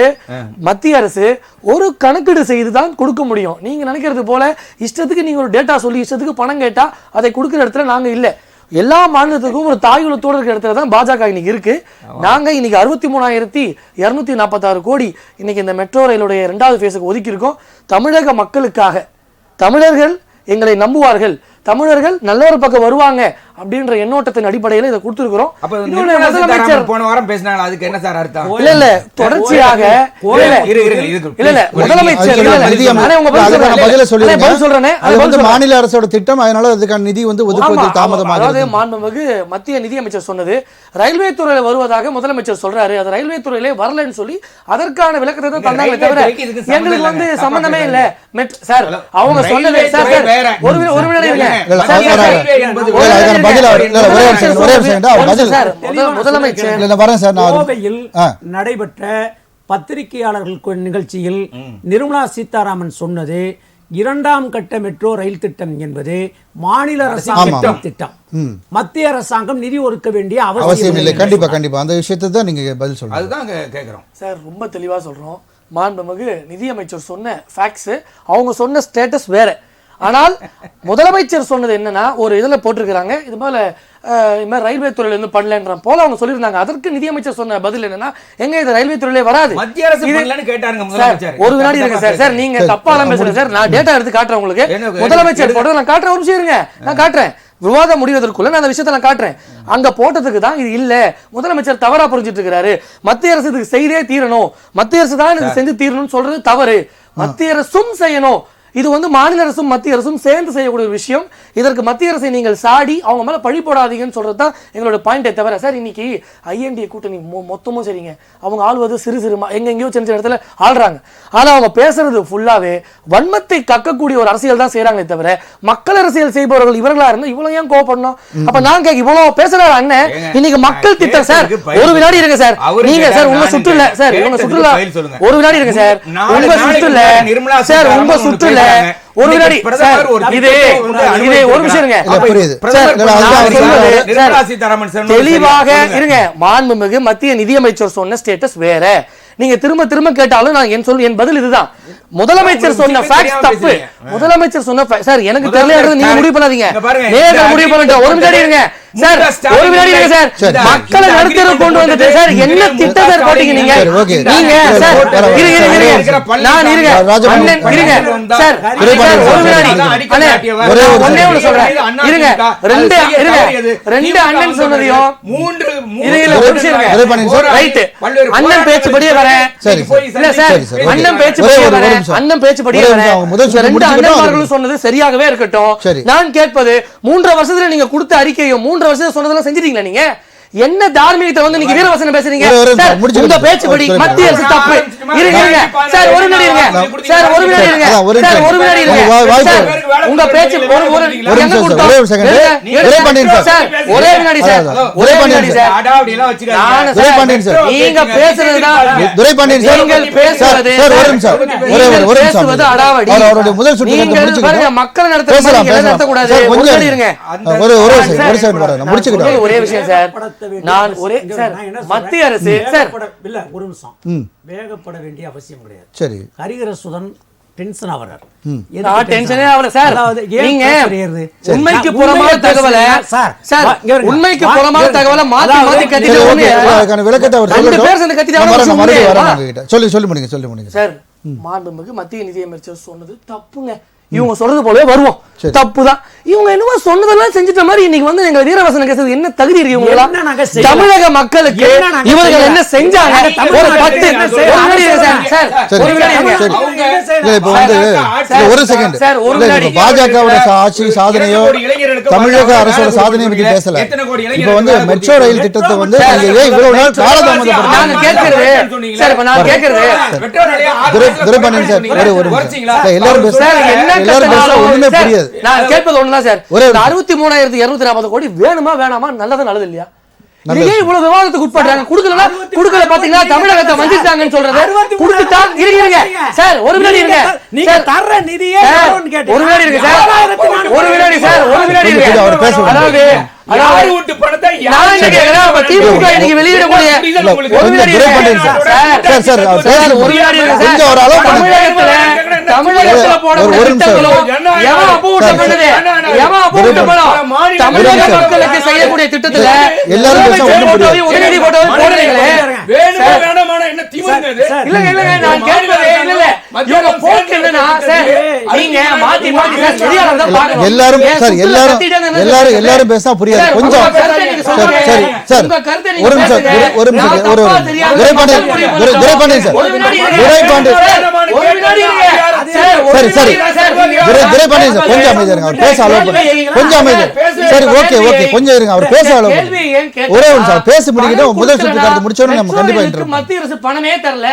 மத்திய அரசு ஒரு கணக்கீடு செய்து தான் கொடுக்க முடியும். நீங்க நினைக்கிறது போல இஷ்டத்துக்கு நீங்க ஒரு டேட்டா சொல்லி இஷ்டத்துக்கு பணம் கேட்டா அதை கொடுக்கிற இடத்துல நாங்க இல்ல. எல்லா மாநிலத்துக்கும் ஒரு தாயுள்ளத்தோடு இருக்கிற இடத்துல தான் பாஜக இன்னைக்கு இருக்கு. நாங்க இன்னைக்கு 63,246 கோடி இன்னைக்கு இந்த மெட்ரோ ரயிலுடைய 2வது ஃபேஸுக்கு ஒதுக்கி இருக்கோம். தமிழக மக்களுக்காக. தமிழர்கள் எங்களை நம்புவார்கள், தமிழர்கள் நல்ல பக்கம் வருவாங்க அப்படின்ற எண்ணோட்டத்தின் அடிப்படையில் இதை கொடுத்திருக்கிறோம். போன வாரம் பேசினாங்க, அதுக்கு என்ன சார் அர்த்தம்? இல்ல தொடர்ச்சியாக மாநில அரசோட திட்டம், அதனால அதுக்கான நிதி வந்து ஒதுக்குவது தாமதமாக. அதாவது மாண்புமிகு மத்திய நிதியமைச்சர் சொன்னது ரயில்வே துறையில வருவதாக முதலமைச்சர் சொல்றாரு, அது ரயில்வே துறையிலே வரலன்னு சொல்லி அதற்கான விளக்கத்தை தான் தந்தாங்க தவிர எங்களுக்கு வந்து சம்பந்தமே இல்ல. சார் அவங்க சொன்னது நடைபெற்ற பத்திரிகையாளர்கள் நிகழ்ச்சியில் நிர்மலா சீதாராமன் சொன்னது 2ஆம் கட்ட மெட்ரோ ரயில் திட்டம் என்பது மாநில அரசாங்கம் திட்டம். மத்திய அரசாங்கம் நிதி ஒதுக்க வேண்டிய அவசியம் இல்லை. கண்டிப்பா கண்டிப்பா அந்த விஷயத்தை தான் நீங்க பதில் சொல்லுங்க. அதுதான் கேக்குறோம் சார், ரொம்ப தெளிவா சொல்றோம். மாண்புமிகு நிதியமைச்சர் சொன்ன ஃபேக்ட்ஸ், அவங்க சொன்ன ஸ்டேட்டஸ் வேற. ஆனால் முதலமைச்சர் சொன்னது என்னன்னா, ஒரு இதில் போட்டிருக்கிறாங்க, இது போல இது மாதிரி ரயில்வே துறையில இருந்து பண்ணலன்ற போல அவங்க சொல்லியிருந்தாங்க. அதற்கு நிதியமைச்சர் சொன்ன பதில் என்னன்னா, எங்க இது ரயில்வே துறையிலே வராது, மத்திய அரசு பண்ணலன்னு கேட்டாருங்க முதலமைச்சர். ஒரு வினாடி இருங்க சார். சார் நீங்க தப்பாலாம் பேசுறீங்க சார். நான் டேட்டா எடுத்து காட்டுறேன் உங்களுக்கு. முதலமைச்சர் போட்டது நான் காட்டுறேன். ஒரு நிமிஷம் இருங்க, நான் காட்டுறேன். விவாதம் முடிவதற்குள்ள நான் அந்த விஷயத்தை நான் காட்டுறேன். அங்க போட்டதுக்கு தான் இது இல்ல, முதலமைச்சர் தவறா புரிஞ்சிட்டு இருக்காரு. மத்திய அரசு இதுக்கு செய்தே தீரணும், மத்திய அரசு தான் இது செஞ்சு தீரணும்னு சொல்றது தவறு. மத்திய அரசும் செய்யணும். இது வந்து மாநில அரசும் மத்திய அரசும் சேர்ந்து செய்யக்கூடிய ஒரு விஷயம். இதற்கு மத்திய அரசை நீங்கள் சாடி அவங்க மேல பழி போடாதீங்கன்னு சொல்றது தான் எங்களோட பாயிண்டே தவிர. சார் இன்னைக்கு ஐஎன்டிஏ கூட்டணி மொத்தமும் சரிங்க, அவங்க ஆள்வது சிறு சிறு எங்கெங்கயோ சின்ன சின்ன இடத்துல ஆள்றாங்க. ஆனா அவங்க பேசுறது ஃபுல்லாவே வன்மத்தை கக்கக்கூடிய ஒரு அரசியல் தான் செய்யறாங்களே தவிர மக்கள் அரசியல் செய்பவர்கள் இவர்களா இருந்தா இவ்வளவு ஏன் கோவப்படணும்? அப்ப நான் கேட்க இவ்வளவு பேசுறாரு அண்ணன். இன்னைக்கு மக்கள் திட்டம் சார். ஒரு வினாடி இருங்க சார். நீங்க சார் உங்க சுற்றுல சார் உங்க சுற்றுலா ஒரு வினாடி இருங்க சார். உங்க சுற்றுல சார் உங்க சுற்றுல ஒரு வினாடி இதே ஒரு விஷயம் இருங்க. தெளிவாக இருங்க. மாண்புமிகு மத்திய நிதியமைச்சர் சொன்ன ஸ்டேட்டஸ் வேற. நீங்க திரும்ப திரும்ப கேட்டாலும் நான் என் பதில் இதுதான். முதலமைச்சர் சொன்ன ஃபேக்ட்ஸ் தப்பு. முதலமைச்சர் சொன்ன சார் எனக்கு தெரியல, நீங்க முடிவு பண்ணாதீங்க, நேரா முடிவு பண்ணிட்டு ஒரு வினாடி இருங்க சார். ஒரு வினாடி இருங்க சார். மக்களை நடுத்தர கொண்டு வந்துட்டு சார் என்ன திட்டம் சார் போட்டீங்க நீங்க? நீங்க சார் இருங்க நான் இருங்க அண்ணன் இருங்க சார் ஒரு வினாடி அண்ணே ஒண்ணே ஒண்ணு சொல்றேன் இருங்க. ரெண்டு அண்ணன் சொன்னதையும் இருங்க ஒரு நிமிஷம் இருங்க. ரைட் அண்ணன் பேச்சுபடியே வரேன். இல்ல சார் அண்ணன் பேச்சுபடியே வரேன். அண்ணன் பேச்சுபடியே வரேன். ரெண்டு அண்ணன்மார்களும் சொன்னது சரியாகவே இருக்கட்டும். நான் கேட்பது 3 வருஷத்துல நீங்க கொடுத்த அறிக்கையும் 3 வருஷத்துல சொன்னதெல்லாம் செஞ்சிட்டீங்களா? நீங்க என்ன தார்மீகத்தை வந்து நீங்க வீரவசனம் பேசுறீங்க? உங்க பேச்சுபடி மத்திய அரசு தப்பு. இருங்க சார் ஒரு வினாடி இருங்க சார். ஒரு வினாடி இருங்க சார். ஒரு வினாடி இருங்க சார். உங்க பேச்சு ஒரு எங்க கொடுத்தோம் சார். ஒரே வினாடி சார். ஒரே வினாடி சார். நீங்க பேசுறதுதான் நீங்கள் பேசுறது பேசுவது அடாவடி. நீங்கள் பாருங்க மக்களை நடத்தக்கூடாது. ஒரு வினாடி இருங்க. ஒரே விஷயம் சார். நான் ஒரே சார் மத்திய அரசு சார் இல்ல ஒரு நிமிஷம் வேகப்பட வேண்டிய அவசியம் கிடையாது. சரி ஹரிஹரசுதன் டென்ஷன் ஆவறார். நான் டென்ஷனே ஆவல சார். நீங்க உண்மைக்கு புறமான தகவலை சார் உண்மைக்கு புறமான தகவலை மாத்தி கத்திட்டு அதுக்கான விளக்கத்தை அவர் சொல்லி முடிங்க சார். மாண்புமிகு மத்திய நிதியமைச்சர் சொன்னது தப்புங்க. இவங்க சொல்றது போலவே வருவோம், தப்புதான். இவங்க என்னவோ சொன்னதெல்லாம் செஞ்சிட்ட மாதிரி இன்னைக்கு வந்து எங்க வீரவசனம் கேசது என்ன தகுதி இருக்கு இவங்க? தமிழக மக்களுக்கு இவர்கள் என்ன செஞ்சாங்க? ஒரு 10 பாஜகவோட ஆட்சி சாதனையோ தமிழக அரசோட சாதனையை பத்தி பேசல. இப்ப வந்து மெட்ரோ ரயில் திட்டத்தை வந்து இவ்வளவு நாள் காலதாமதப்படுத்தி நான் கேட்கிறது சார். இப்ப நான் கேட்கிறது துரைபாண்டியன் சார் எல்லாரும் ஒண்ணுமே புரியாது. நான் கேட்பது ஒண்ணுதான் சார். 63,240 கோடி வேணுமா வேணாமா? நல்லதா நல்லது இல்லையா? இதே இவ்வளவு விவாதத்துக்கு உட்படுறாங்க. குடுக்கல பாத்தீங்களா? தமிழகத்தை வஞ்சிட்டாங்கன்னு சொல்றது குடுத்துட்டா இருங்க சார். ஒரு வினாடி இருங்க. நீங்க தர்ற நிதியே ஒரு வினாடி இருங்க சார். ஒரு வினாடி சார். ஒரு வினாடி இருங்க. அதாவது விட்டு பணத்தை நான் என்ன கேக்குறேன், திமுக இன்னைக்கு வெளியிடக்கூடிய ஒரு வினாடி சார். ஒரு வினாடி இருங்க சார். தமிழகத்துல போடக்கூடிய திட்டங்களும் எவன் அப்பூட்ட பண்ணுது? எவன் அப்பூட்ட பணம் தமிழக மக்களுக்கு செய்யக்கூடிய திட்டத்துல எல்லாரும் உதவி போடுறீங்களே. இல்லங்க நான் கேட்பது இல்ல இவங்க போக்கு என்னன்னா சார் நீங்க மாத்தி மாத்தி சார் சரியான தான் பாருங்க. எல்லாரும் பேசா புரியாது. கொஞ்சம் சரி சார் ஒரு நிமிஷம் துரைபாண்டியன் சார் துரைபாண்டியன் சார் கொஞ்சம் அமைதியா இருங்க. அவர் பேச அளவு கொஞ்சம் அமைதியா. சரி ஓகே கொஞ்சம் இருங்க. அவர் பேச அளவு ஒரே ஒரு நிமிஷம் பேசி முடிக்கிட்டு முதல் சுற்று கருத்து முடிச்சோன்னு நம்ம கண்டிப்பா மத்திய அரசு பணமே தரல,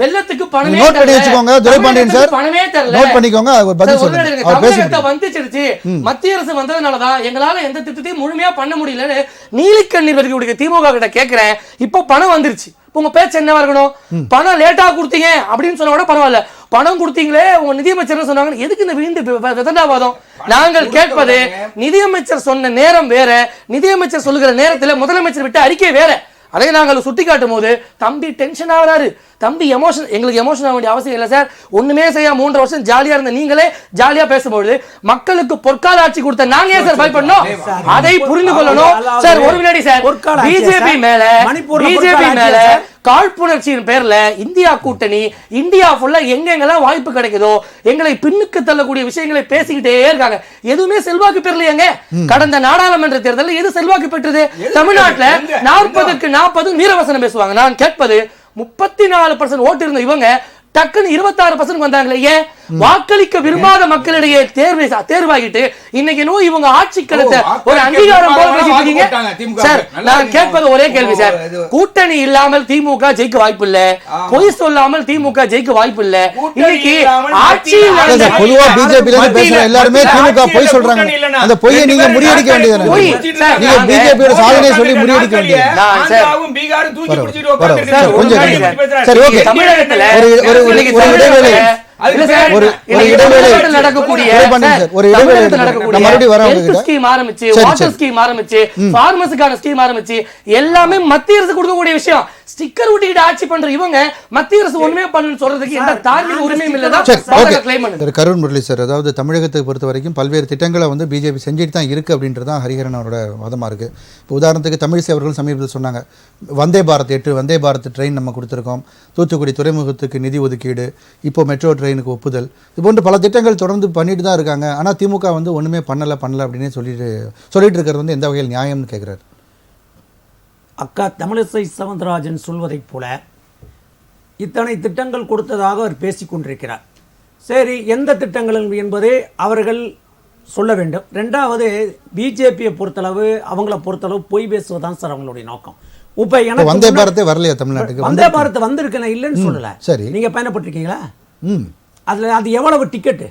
வெள்ளத்துக்கு பணமே நோட் பண்ணி வச்சுக்கோங்க துரைபாண்டியன் சார். பணமே தரல, நோட் பண்ணிக்கோங்க. அவர் பதில் சொல்லுங்க. அவர் பேசுங்க. வந்துச்சிருச்சு மத்திய அரசு வந்ததனாலதான் எங்களால எந்த திட்டத்தையும் முழுமையா பண்ண முடியலன்னு நீலிக்கண்ணீர் வரைக்கும் திமுக கிட்ட கேட்கிறேன். இப்போ பணம் வந்துருச்சு. உங்க பேச்சு என்னவா இருக்கணும்? பணம் லேட்டா கொடுத்தீங்க அப்படின்னு சொன்னா கூட பரவாயில்ல, பணம் கொடுத்தீங்களே உங்க நிதியமைச்சர் சொன்னாங்க. எதுக்கு இந்த வீண்டு விதண்டாவாதம்? நாங்கள் கேட்பது நிதியமைச்சர் சொன்ன நேரம் வேற, நிதியமைச்சர் சொல்லுகிற நேரத்துல முதலமைச்சர் விட்டு அறிக்கை வேற. அதை நாங்கள் சுட்டி காட்டும் போது தம்பி டென்ஷன் ஆகிறாரு, தம்பி எங்களுக்கு எமோஷன் ஆக வேண்டிய அவசியம் இல்லை சார். ஒண்ணுமே செய்ய 3 வருஷம் ஜாலியா இருந்த நீங்களே ஜாலியா பேசும்போது மக்களுக்கு பொற்கால ஆட்சி கொடுத்த நாங்க ஏன் சார் பயப்படணும்? அதை புரிந்து கொள்ளணும் சார். ஒரு வினாடி சார். பிஜேபி மேல காழ்ப்புணர்ச்சியின் பேர்ல இந்தியா கூட்டணி இந்தியா ஃபுல்லா எங்கெங்கெல்லாம் வாய்ப்பு கிடைக்குதோ எங்களை பின்னுக்கு தள்ளக்கூடிய விஷயங்களை பேசிக்கிட்டே இருக்காங்க. எதுவுமே செல்வாக்கு பெறலையாங்க. கடந்த நாடாளுமன்ற தேர்தலில் எது செல்வாக்கு பெற்றது? தமிழ்நாட்டுல 40க்கு 40 வீரவசனம் பேசுவாங்க. நான் கேட்பது 34% ஓட்டு இருந்த இவங்க டக்குன்னு 26% வந்தாங்களே. ஏன்? வாக்களிக்க விரும்பாத மக்களிடையே தேர்வாகிட்டு இன்னைக்கு இவங்க ஆட்சி களத்தை ஒரு அங்கீகாரம் போல பேசிட்டு இருக்கீங்க சார். நான் கேட்பது ஒரே கேள்வி சார். கூட்டணி இல்லாமல் திமுக ஜெயிக்க வாய்ப்பு இல்ல, பொய் சொல்லாமல் திமுக ஜெயிக்க வாய்ப்பு இல்ல. இன்னைக்கு ஆட்சியில் பொதுவா பிஜேபி பேசுற எல்லாருமே திமுக பொய் சொல்றாங்க. அந்த பொய்யை நீங்க முறியடிக்க வேண்டியது. நீங்க பிஜேபியோட சாதனை சொல்லி முறியடிக்க வேண்டியது. சரி, ஓகே. தமிழகத்துல எல்லாமே மத்திய அரசு கொடுக்கக்கூடிய விஷயம். ஸ்டிக்கர் ஒட்டிக்கிட்டு ஆட்சி பண்ற இவங்க மத்திய அரசு ஒண்ணுமே பண்ணு சொல்றதுக்கு எந்த தார்மீக உரிமையும் இல்லதான். கருண் முரளி சார், அதாவது தமிழகத்தை பொறுத்த வரைக்கும் பல்வேறு திட்டங்களை வந்து பிஜேபி செஞ்சுட்டு தான் இருக்கு அப்படின்றது தான் ஹரிஹரன் அவரோட வாதமா இருக்கு. இப்போ உதாரணத்துக்கு தமிழிசை அவர்கள் சமீபத்தில் சொன்னாங்க, வந்தே பாரத் 8 வந்தே பாரத் ட்ரெயின் நம்ம கொடுத்துருக்கோம், தூத்துக்குடி துறைமுகத்துக்கு நிதி ஒதுக்கீடு, இப்போ மெட்ரோ ட்ரெயினுக்கு ஒப்புதல், இது போன்ற பல திட்டங்கள் தொடர்ந்து பண்ணிட்டு தான் இருக்காங்க. ஆனால் திமுக வந்து ஒன்றுமே பண்ணல அப்படின்னு சொல்லிட்டு இருக்கிறது வந்து எந்த வகையில் நியாயம்னு கேட்குறாரு. அக்கா தமிழிசை சவுந்தரராஜன் சொல்வதைப் போல இத்தனை திட்டங்கள் கொடுத்ததாக அவர் பேசிக்கொண்டிருக்கிறார். சரி, எந்த திட்டங்கள் என்பதை அவர்கள் சொல்ல வேண்டும். ரெண்டாவது, பிஜேபியை பொறுத்தளவு அவங்கள பொறுத்தளவு பொய் பேசுவதுதான் சார் அவங்களுடைய நோக்கம். இப்ப எனக்கு வந்தே பாரத் வரலையா தமிழ்நாட்டுக்கு? வந்தே பாரத் வந்திருக்கேன், இல்லைன்னு சொல்லல. சரி, நீங்க பயணப்பட்டிருக்கீங்களா? அதுல அது எவ்வளவு டிக்கெட்டு?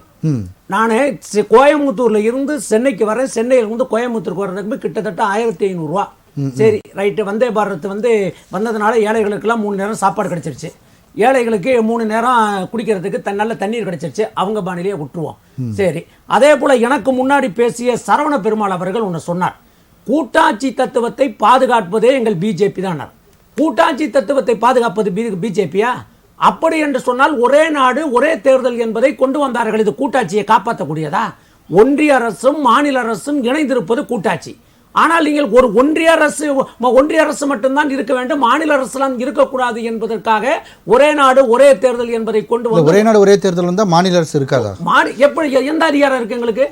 நான் கோயம்புத்தூர்ல இருந்து சென்னைக்கு வரேன், சென்னையில இருந்து கோயம்புத்தூருக்கு வர்றதுக்கு கிட்டத்தட்ட 1500 ரூபா. சரி, ரைட்டு. வந்தே பாரத் வந்ததுனால ஏழைகளுக்கெல்லாம் 3 நேரம் சாப்பாடு கிடைச்சிருச்சு, ஏழைகளுக்கு 3 நேரம் குடிக்கிறதுக்கு நல்ல தண்ணீர் கிடைச்சிருச்சு, அவங்க பாணிலேயே விட்டுருவோம். சரி, அதே போல எனக்கு முன்னாடி பேசிய சரவண பெருமாள் அவர்கள் ஒன்று சொன்னார், கூட்டாட்சி தத்துவத்தை பாதுகாப்பதே எங்கள் பிஜேபி தான். கூட்டாட்சி தத்துவத்தை பாதுகாப்பது பிஜேபியா? அப்படி என்று சொன்னால் ஒரே நாடு ஒரே தேர்தல் என்பதை கொண்டு வந்தார்கள். இது கூட்டாட்சியை காப்பாற்றக்கூடியதா? ஒன்றிய அரசும் மாநில அரசும் இணைந்திருப்பது கூட்டாட்சி. ஆனால் நீங்கள் ஒரு ஒன்றிய அரசு மட்டும்தான் இருக்க வேண்டும், மாநில அரசுலாம் இருக்கக்கூடாது என்பதற்காக ஒரே நாடு ஒரே தேர்தல் என்பதை கொண்டு வந்து ஒரே நாடு ஒரே தேர்தல் வந்தா மாநில அரசு இருக்காதா? எப்படி, எந்த அதிகாரம் இருக்கு எங்களுக்கு?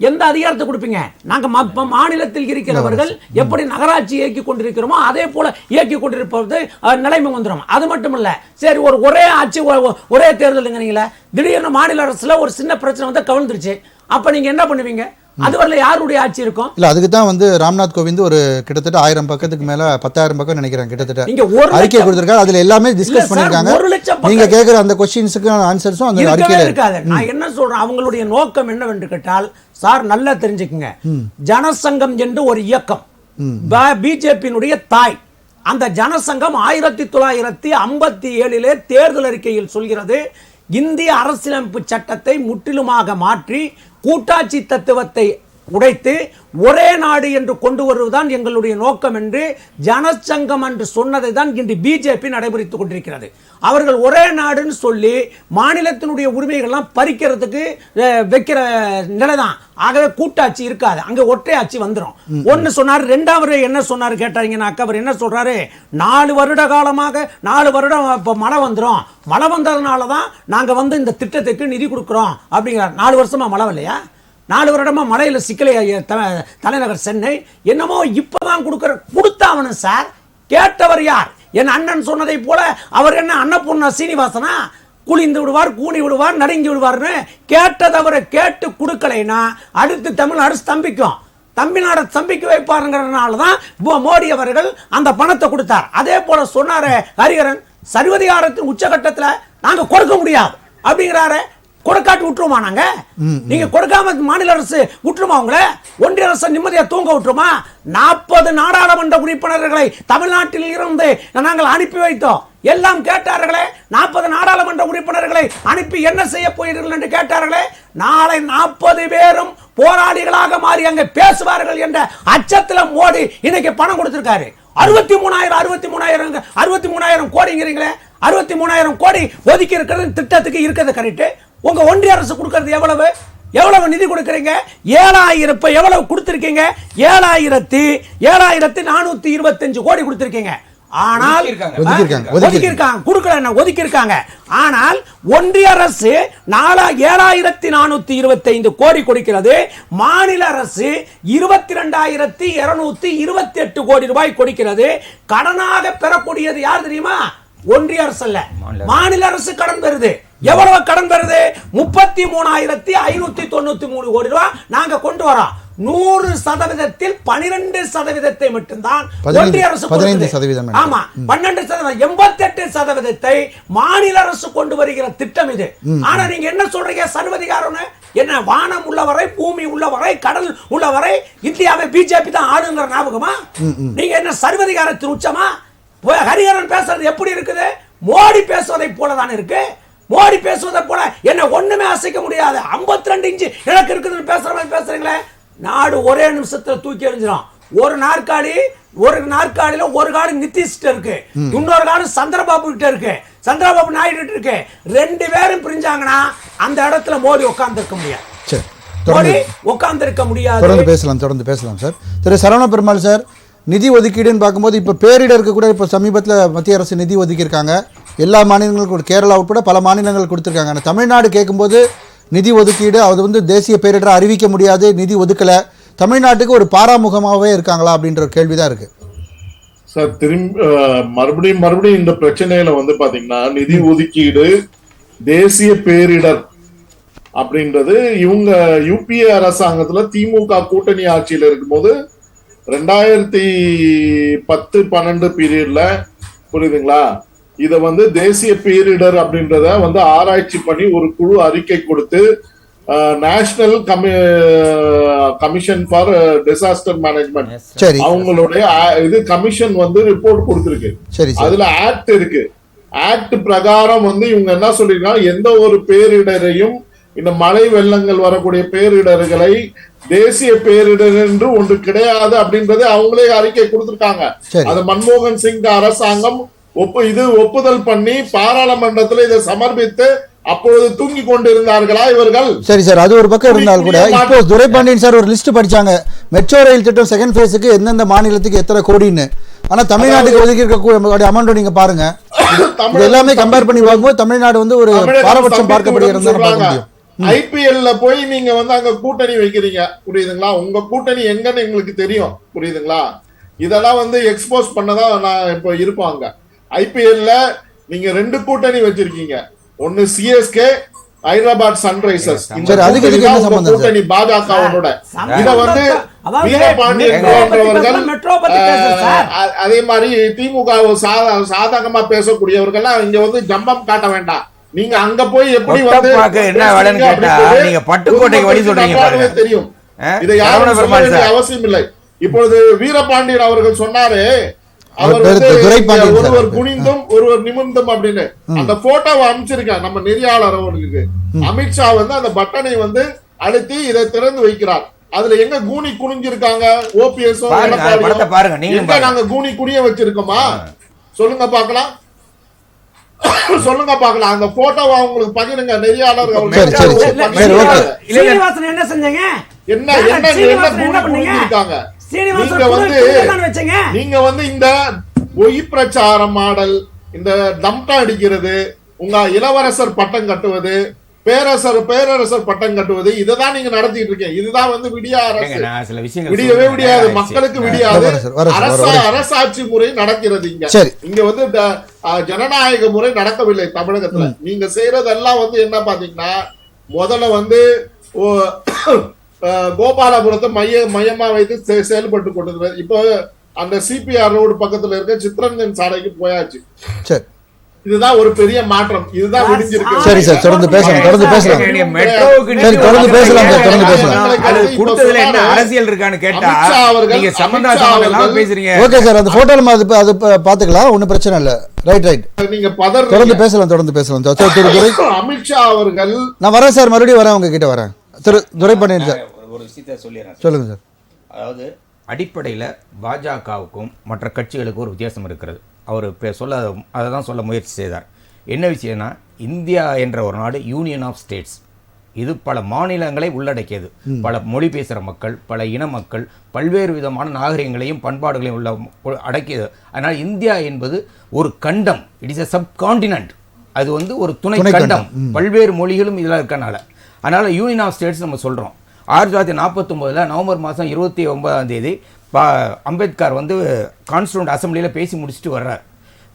எந்த அதிகாரத்தை கொடுப்பீங்க? நாங்க மாநிலத்தில் இருக்கிறவர்கள் எப்படி நகராட்சி இயக்கி கொண்டிருக்கிறோமோ அதே போல இயக்கி கொண்டிருப்பது நிலைமை வந்துடும். அது மட்டும் இல்ல, சரி, ஒரே ஆட்சி ஒரே தேர்தலுங்கிறீங்களா, திடீர்னு மாநில அரசுல ஒரு சின்ன பிரச்சனை வந்து கவிழ்ந்துருச்சு, அப்ப நீங்க என்ன பண்ணுவீங்க? அதுவரை யாருடைய ஆட்சி இருக்கும்? இல்ல, அதுக்கு தான் வந்து ராம்நாத் கோவிந்த் ஒரு கிட்டத்தட்ட 1000 பக்கத்துக்கு மேல 10,000 பக்கம் நினைக்கிறேன் கிட்டத்தட்ட அறிக்கை கொடுத்திருக்காரு. அதுல எல்லாமே டிஸ்கஸ் பண்ணிருக்காங்க. நீங்க கேக்குற அந்த क्वेश्चंसக்கு ஆன்சர்ஸும் அந்த அறிக்கையில இருக்காது. நான் என்ன சொல்றேன், அவங்களுடைய நோக்கம் என்னவென்று கேட்டால், சார் நல்லா தெரிஞ்சுக்குங்க, ஜனசங்கம் என்று ஒரு இயக்கம் பிஜேபியினுடைய தாய். அந்த ஜனசங்கம் 1957 தேர்தல் அறிக்கையில் சொல்கிறது, இந்திய அரசியலமைப்பு சட்டத்தை முற்றிலுமாக மாற்றி கூட்டாட்சி தத்துவத்தை உடைத்து ஒரே நாடு என்று கொண்டு வருவதுதான் எங்களுடைய நோக்கம் என்று ஜனசங்கம் என்று சொன்னதை தான் இன்று பிஜேபி நடைபெற்றுக் கொண்டிருக்கிறது. அவர்கள் ஒரே நாடுன்னு சொல்லி மாநிலத்தினுடைய உரிமைகள்லாம் பறிக்கிறதுக்கு வைக்கிற நிலைதான். ஆகவே கூட்டாட்சி இருக்காது, அங்க ஒற்றை ஆட்சி வந்துடும். ஒன்னு சொன்னார். ரெண்டாவது என்ன சொன்னாரு கேட்டாங்கன்னா, அவர் என்ன சொல்றாரு, 4 வருட காலமாக 4 வருடம் இப்போ மழை வந்துடும், மழை வந்ததுனாலதான் நாங்க இந்த திட்டத்துக்கு நிதி கொடுக்கிறோம் அப்படிங்கிறார். 4 வருஷமா மழை இல்லையா? 4 வருடமா மழையில சிக்கலை தலைநகர் சென்னை. என்னமோ இப்பதான் கொடுத்தாவணும் சார். கேட்டவர் யார்? என் அண்ணன் சொன்னதை போல அவர் என்ன அன்னபூர்ணா சீனிவாசனா? குளிந்து விடுவார், கூணி விடுவார், நடுங்கி விடுவார்னு கேட்டதவரை கேட்டு கொடுக்கலைன்னா அடுத்து தமிழ்நாடு ஸ்தம்பிக்கும். தமிழ்நாடு ஸ்தம்பிக்க வைப்பாருங்கிறதுனால தான் மோடி அவர்கள் அந்த பணத்தை கொடுத்தார். அதே போல சொன்னாரு ஹரிஹரன், சர்வதிகாரத்தின் உச்சகட்டத்தில் நாங்க கொடுக்க முடியாது அப்படிங்கிறாரு. கொடுக்காட்டு விட்டுருமா? நாங்க நீங்க கொடுக்காம மாநில அரசு விட்டுருமா? உங்களை ஒன்றிய அரசு நிம்மதியா தூங்க விட்டுருமா? 40 நாடாளுமன்ற உறுப்பினர்களை தமிழ்நாட்டில் இருந்து நாங்கள் அனுப்பி வைத்தோம். எல்லாம் கேட்டார்களே, 40 நாடாளுமன்ற உறுப்பினர்களை அனுப்பி என்ன செய்ய போகிறீர்கள் என்று கேட்டார்களே. நாளை 40 பேரும் போராளிகளாக மாறி அங்க பேசுவார்கள் என்ற அச்சத்தில் மோடி இன்னைக்கு பணம் கொடுத்திருக்காரு. 63,000 கோடிங்கிறீங்களே, 63,000 கோடி ஒதுக்கி இருக்கிறது திட்டத்துக்கு இருக்கிறது கரெக்ட். உங்க ஒன்றிய அரசு கொடுக்கிறது எவ்வளவு நிதி கொடுக்குறீங்க? 7,000 இப்ப எவ்வளவு கொடுத்திருக்கீங்க? 7,425 கோடி கொடுத்திருக்கீங்க. ஆனால் ஒதுக்கியிருக்காங்க. ஆனால் ஒன்றிய அரசு 7,425 கோடி கொடுக்கிறது. மாநில அரசு 22,228 கோடி ரூபாய் கொடுக்கிறது. கடனாக பெறக்கூடியது யார் தெரியுமா? ஒன்றிய அரசு அல்ல, மாநில அரசு கடன் பெறுது. எவ்வளவு கடன் பெறுது? 33,593 கோடி ரூபாய் நாங்க கொண்டு வரோம். 100%த்தில் 12% மட்டும்தான் ஒன்றிய அரசு. 15%. ஆமா, 12%. 88% மாநில அரசு கொண்டு வருகிற திட்டம் இது. ஆனா நீங்க என்ன சொல்றீங்க? சர்வதிகாரம் என்ன? வானம் உள்ளவரை, பூமி உள்ளவரை, கடல் உள்ளவரை இந்தியாவை பிஜேபி தான் ஆளுங்கிற ஞாபகமா? நீங்க என்ன சர்வதிகாரத்தின் உச்சமா? ஹரிஹரன் பேசுறது எப்படி இருக்குது? மோடி பேசுவதை போலதான் இருக்கு. மோடி பேசுவதை போல என்ன ஒண்ணுமே அசைக்க முடியாது. 52 இன்ச்சு எனக்கு இருக்குதுன்னு பேசுற மாதிரி பேசுறீங்களே. நாடு ஒரே நிமிஷத்துல தூக்கி எறிஞ்சிடும். ஒரு நாற்காலியில ஒரு காடு நிதிஷ்ட இருக்கு, இன்னொரு காடு சந்திரபாபு கிட்ட இருக்கு, சந்திரபாபு நாயுடு கிட்ட இருக்கு. 2 பேரும் பிரிஞ்சாங்கன்னா அந்த இடத்துல மோடி உட்கார்ந்து முடியாது. தொடர்ந்து பேசலாம் சார். திரு சரவண பெருமாள் சார், நிதி ஒதுக்கீடுன்னு பார்க்கும்போது இப்போ பேரிடருக்கு கூட இப்போ சமீபத்தில் மத்திய அரசு நிதி ஒதுக்கியிருக்காங்க. எல்லா மாநிலங்களுக்கும், கேரளா உட்பட பல மாநிலங்கள் கொடுத்துருக்காங்க. ஆனால் தமிழ்நாடு கேட்கும்போது நிதி ஒதுக்கீடு அது வந்து தேசிய பேரிடரை அறிவிக்க முடியாது, நிதி ஒதுக்கலை. தமிழ்நாட்டுக்கு ஒரு பாராமுகமாகவே இருக்காங்களா அப்படின்ற ஒரு கேள்வி தான் இருக்கு சார். மறுபடியும் இந்த பிரச்சனையில வந்து பாத்தீங்கன்னா நிதி ஒதுக்கீடு, தேசிய பேரிடர் அப்படின்றது இவங்க யூபிஏ அரசாங்கத்துல திமுக கூட்டணி ஆட்சியில இருக்கும்போது 2010-12 பீரியட்ல, புரியுதுங்களா, இத வந்து தேசிய பேரிடர் அப்படின்றத வந்து ஆராய்ச்சி பண்ணி ஒரு குழு அறிக்கை கொடுத்து national commission for disaster management அவங்களுடைய இது கமிஷன் வந்து ரிப்போர்ட் கொடுத்திருக்கு. அதுல ஆக்ட் இருக்கு. ஆக்ட் பிரகாரம் வந்து இவங்க என்ன சொல்லிருக்காங்க, எந்த ஒரு பேரிடரையும், இந்த மழை வெள்ளங்கள் வரக்கூடிய பேரிடர்களை தேசிய பேரிடர் என்று ஒன்று கிடையாது அப்படின்றது அவங்களே அறிக்கை கொடுத்திருக்காங்க. அது மன்மோகன் சிங் அரசாங்கம் ஒப்புதல் பண்ணி பாராளுமன்றத்தில் இதை சமர்ப்பித்து அப்பொழுது தூங்கி கொண்டிருந்தார்களா இவர்கள்? சரி சார், அது ஒரு பக்கம் இருந்தால் கூட இப்போ துரைபாண்டியன் சார் ஒரு லிஸ்ட் படிச்சாங்க, மெட்ரோ ரயில் திட்டம் செகண்ட் ஃபேஸுக்கு எந்தெந்த மாநிலத்துக்கு எத்தனை கோடின்னு. ஆனா தமிழ்நாட்டுக்கு ஒதுக்கி இருக்கக்கூடிய அமௌண்ட் நீங்க பாருங்க, எல்லாமே கம்பேர் பண்ணி பார்க்கும்போது தமிழ்நாடு வந்து ஒரு பாரபட்சம் பார்க்கப்படுகிறது. ஐபிஎல்ல போய் நீங்க வந்து அங்க கூட்டணி வைக்கிறீங்க, புரியுதுங்களா? உங்க கூட்டணி எங்கன்னு எங்களுக்கு தெரியும், புரியுதுங்களா? இதெல்லாம் வந்து எக்ஸ்போஸ் பண்ணதான் நான் இப்போ இருப்பாங்க. ஐபிஎல்ல நீங்க 2 கூட்டணி வச்சிருக்கீங்க. ஒன்னு சிஎஸ்கே, ஹைதராபாத் சன்ரைசர்ஸ். இந்த கூட்டணி பாஜகவோட. இத வந்து வீரபாண்டியன் அதே மாதிரி திமுக சாதகமா பேசக்கூடியவர்கள் இங்க வந்து ஜம்பம் காட்ட வேண்டாம். நீங்க அங்க போய் எப்படி வந்து என்ன வேலைன்னு கேட்டா நீங்க பட்டுக்கோட்டைக்கு வழி சொல்றீங்க பாருங்க. தெரியும், இதை யாரும் சொல்ல வேண்டிய அவசியம் இல்லை. இப்பொழுது வீரபாண்டியன் அவர்கள் சொன்னாரு, அவர் ஒருவர் குனிந்தும் ஒருவர் நிமிர்ந்தும் அப்படின்னு அந்த போட்டோவை அமைச்சிருக்காங்க நம்ம நெறியாளர் அவர்களுக்கு. அமித்ஷா வந்து அந்த பட்டனை வந்து அழுத்தி இதை திறந்து வைக்கிறார். அதுல எங்க கூனி குனிஞ்சிருக்காங்க? ஓபிஎஸ் பாருங்க, நீங்க நாங்க கூனி குனிய வச்சிருக்கோமா? சொல்லுங்க பாக்கலாம், சொல்லுங்க பாக்கலாம். அந்த போட்டோவை உங்களுக்கு பகிருங்க நெறியாளர். என்ன செஞ்சீங்க? என்ன குனிஞ்சிருக்காங்க? நீங்க வந்து இந்த பொய் பிரச்சாரம் மாடல், இந்த தம்டா அடிக்கிறது, உங்க இளவரசர் பட்டம் கட்டுவது, பேரரசர் பட்டம் கட்டுவது, இததான் நீங்க நடத்திட்டு இருக்கீங்க. இதுதான் வந்து விடியா அரசு. விடியவே விடியாது, மக்களுக்கு விடியாது. அரசாட்சி முறை நடக்கிறது இங்க. இங்க வந்து ஜனநாயக முறை நடக்கவில்லை தமிழகத்துல. நீங்க செய்யறதெல்லாம் வந்து என்ன பாத்தீங்கன்னா, முதல்ல வந்து கோபாலபுரத்தை மையமா வைத்து செயல்பட்டு கொண்டிருக்கிறது. இப்போ அந்த சிபிஆர் ரோடு பக்கத்துல இருக்க சித்ரஞ்சன் சாலைக்கு போயாச்சு. இதுதான் ஒரு பெரிய மாற்றம். இதுதான் விடிஞ்சிருக்கு. சரி சார், தொடர்ந்து பேசலாம். கொடுத்ததுல என்ன அரசியல் இருக்கான்னு கேட்டா நீங்க சம்பந்தம் பேசுறீங்க. ஓகே சார், அந்த போட்டோல அது பாத்துக்கலாம், ஒண்ணும் பிரச்சனை இல்ல. ரைட். நீங்க தொடர்ந்து பேசலாம். அமித்ஷா அவர்கள், நான் வரேன் சார், மறுபடியும் வரேன், உங்க கிட்ட வரேன். திரு துரைபாண்டியன் சார் ஒரு விஷயத்தை சொல்லிடுறேன். சொல்லுங்க சார். அதாவது அடிப்படையில் பாஜகவுக்கும் மற்ற கட்சிகளுக்கும் ஒரு வித்தியாசம் இருக்கிறது. அவர் அதை தான் சொல்ல முயற்சி செய்தார். என்ன விஷயம்னா, இந்தியா என்ற ஒரு நாடு யூனியன் ஆஃப் ஸ்டேட்ஸ். இது பல மாநிலங்களை உள்ளடக்கியது. பல மொழி பேசுகிற மக்கள், பல இன மக்கள், பல்வேறு விதமான நாகரிகங்களையும் பண்பாடுகளையும் அடக்கியது. அதனால் இந்தியா என்பது ஒரு கண்டம். It is a subcontinent. அது வந்து ஒரு துணை கண்டம். பல்வேறு மொழிகளும் இதில் இருக்கனால அதனால் யூனியன் ஆஃப் ஸ்டேட்ஸ் நம்ம சொல்கிறோம். 1949 நவம்பர் மாதம் 29 அம்பேத்கர் வந்து கான்ஸ்டிடியூண்ட் அசம்பிளியில் பேசி முடிச்சுட்டு வர்றார்.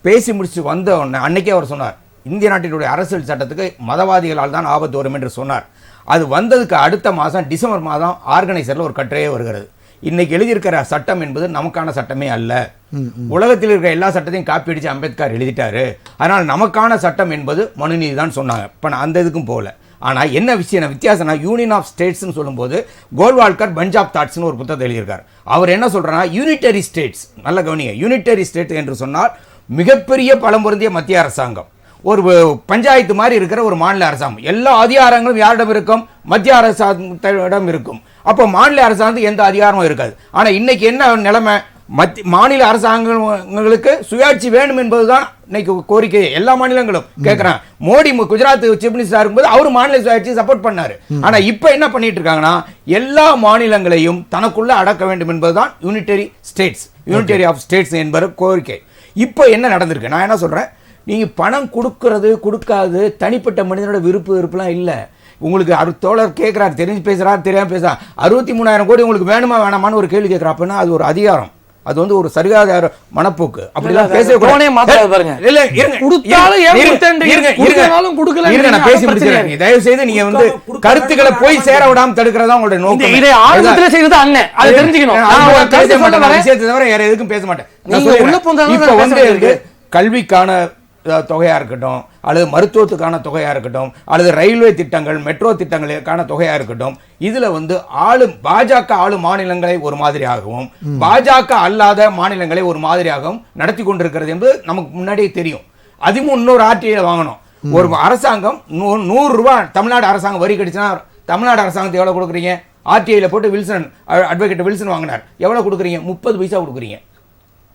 பேசி முடிச்சுட்டு வந்த உடனே அன்னைக்கே அவர் சொன்னார், இந்திய நாட்டினுடைய அரசியல் சட்டத்துக்கு மதவாதிகளால் தான் ஆபத்து வரும் என்று சொன்னார். அது வந்ததுக்கு அடுத்த மாதம் டிசம்பர் மாதம் ஆர்கனைசரில் ஒரு கட்டுரையே வருகிறது. இன்னைக்கு எழுதியிருக்கிற சட்டம் என்பது நமக்கான சட்டமே அல்ல. உலகத்தில் இருக்கிற எல்லா சட்டத்தையும் காப்பி அடித்து அம்பேத்கர் எழுதிட்டாரு. அதனால் நமக்கான சட்டம் என்பது மனுநீதி தான் சொன்னாங்க. இப்போ நான் அந்த இதுக்கும் போகல. ஆனால் என்ன வித்தியாசம்னா, யூனியன் ஆஃப் ஸ்டேட்ஸ்னு சொல்லும்போது கோல்வால்கர் பஞ்ச் ஆஃப் தாட்ஸ்னு ஒரு புத்தகத்தை எழுதியிருக்கார். அவர் என்ன சொல்கிறனா, யூனிட்டரி ஸ்டேட்ஸ், நல்ல கவனிங்க, யூனிட்டரி ஸ்டேட் என்று சொன்னால் மிகப்பெரிய பலம் பொருந்திய மத்திய அரசாங்கம், ஒரு பஞ்சாயத்து மாதிரி இருக்கிற ஒரு மாநில அரசாங்கம். எல்லா அதிகாரங்களும் யாரிடம் இருக்கும்? மத்திய அரசாங்கத்திடம் இருக்கும். அப்போ மாநில அரசாங்கத்துக்கு எந்த அதிகாரமும் இருக்காது. ஆனால் இன்னைக்கு என்ன நிலைமை? மாநில அரசாங்கங்களுக்கு சுயாட்சி வேணும் என்பதுதான் இன்னைக்கு கோரிக்கை. எல்லா மாநிலங்களும் கேட்குறாங்க. மோடி குஜராத் சீஃப் மினிஸ்டர் இருக்கும்போது அவர் மாநில சுயாட்சி சப்போர்ட் பண்ணாரு. ஆனா இப்போ என்ன பண்ணிட்டு இருக்காங்கன்னா, எல்லா மாநிலங்களையும் தனக்குள்ள அடக்க வேண்டும் என்பதுதான் unitary states, unitary of states என்பது கோரிக்கை. இப்போ என்ன நடந்திருக்கு? நான் என்ன சொல்றேன், நீங்க பணம் கொடுக்கறது கொடுக்காது தனிப்பட்ட மனிதனோட வெறுப்புலாம் இல்லை. உங்களுக்கு தோழர் கேட்குறாரு, தெரிஞ்சு பேசுறாரு தெரியாம பேசுறாரு, 63,000 கோடி உங்களுக்கு வேணுமா வேணாமான்னு ஒரு கேள்வி கேட்குறா. அப்படின்னா அது ஒரு அதிகாரம், அது வந்து ஒரு சரியாத மனப்போக்கு. அப்படிலாம் பேசவே தயவு செய்து நீங்க வந்து கருத்துக்களை போய் சேர விடாம தடுக்கிறதா உங்களுடைய நோக்கம். விஷயத்தை தவிர வேற எதுக்கும் பேச மாட்டேன். இப்ப வந்து கல்விக்கான தொகையாக இருக்கட்டும், அல்லது மருத்துவத்துக்கான தொகையாக இருக்கட்டும், அல்லது ரயில்வே திட்டங்கள், மெட்ரோ திட்டங்களுக்கான தொகையாக இருக்கட்டும், இதில் வந்து பாஜக ஆளும் மாநிலங்களை ஒரு மாதிரியாகவும் பாஜக அல்லாத மாநிலங்களை ஒரு மாதிரியாகவும் நடத்தி கொண்டிருக்கிறது என்பது நமக்கு முன்னாடியே தெரியும். அதுவும் இன்னொரு ஆர்டிஐயில் வாங்கணும். ஒரு அரசாங்கம் 100 ரூபாய் தமிழ்நாடு அரசாங்கம் வரி கடிச்சுன்னா தமிழ்நாடு அரசாங்கத்தை எவ்வளோ கொடுக்குறீங்க? ஆர்டிஐயில் போட்டு வில்சன் அட்வொகேட் வில்சன் வாங்கினார், எவ்வளோ கொடுக்குறீங்க? 30 பைசா கொடுக்குறீங்க.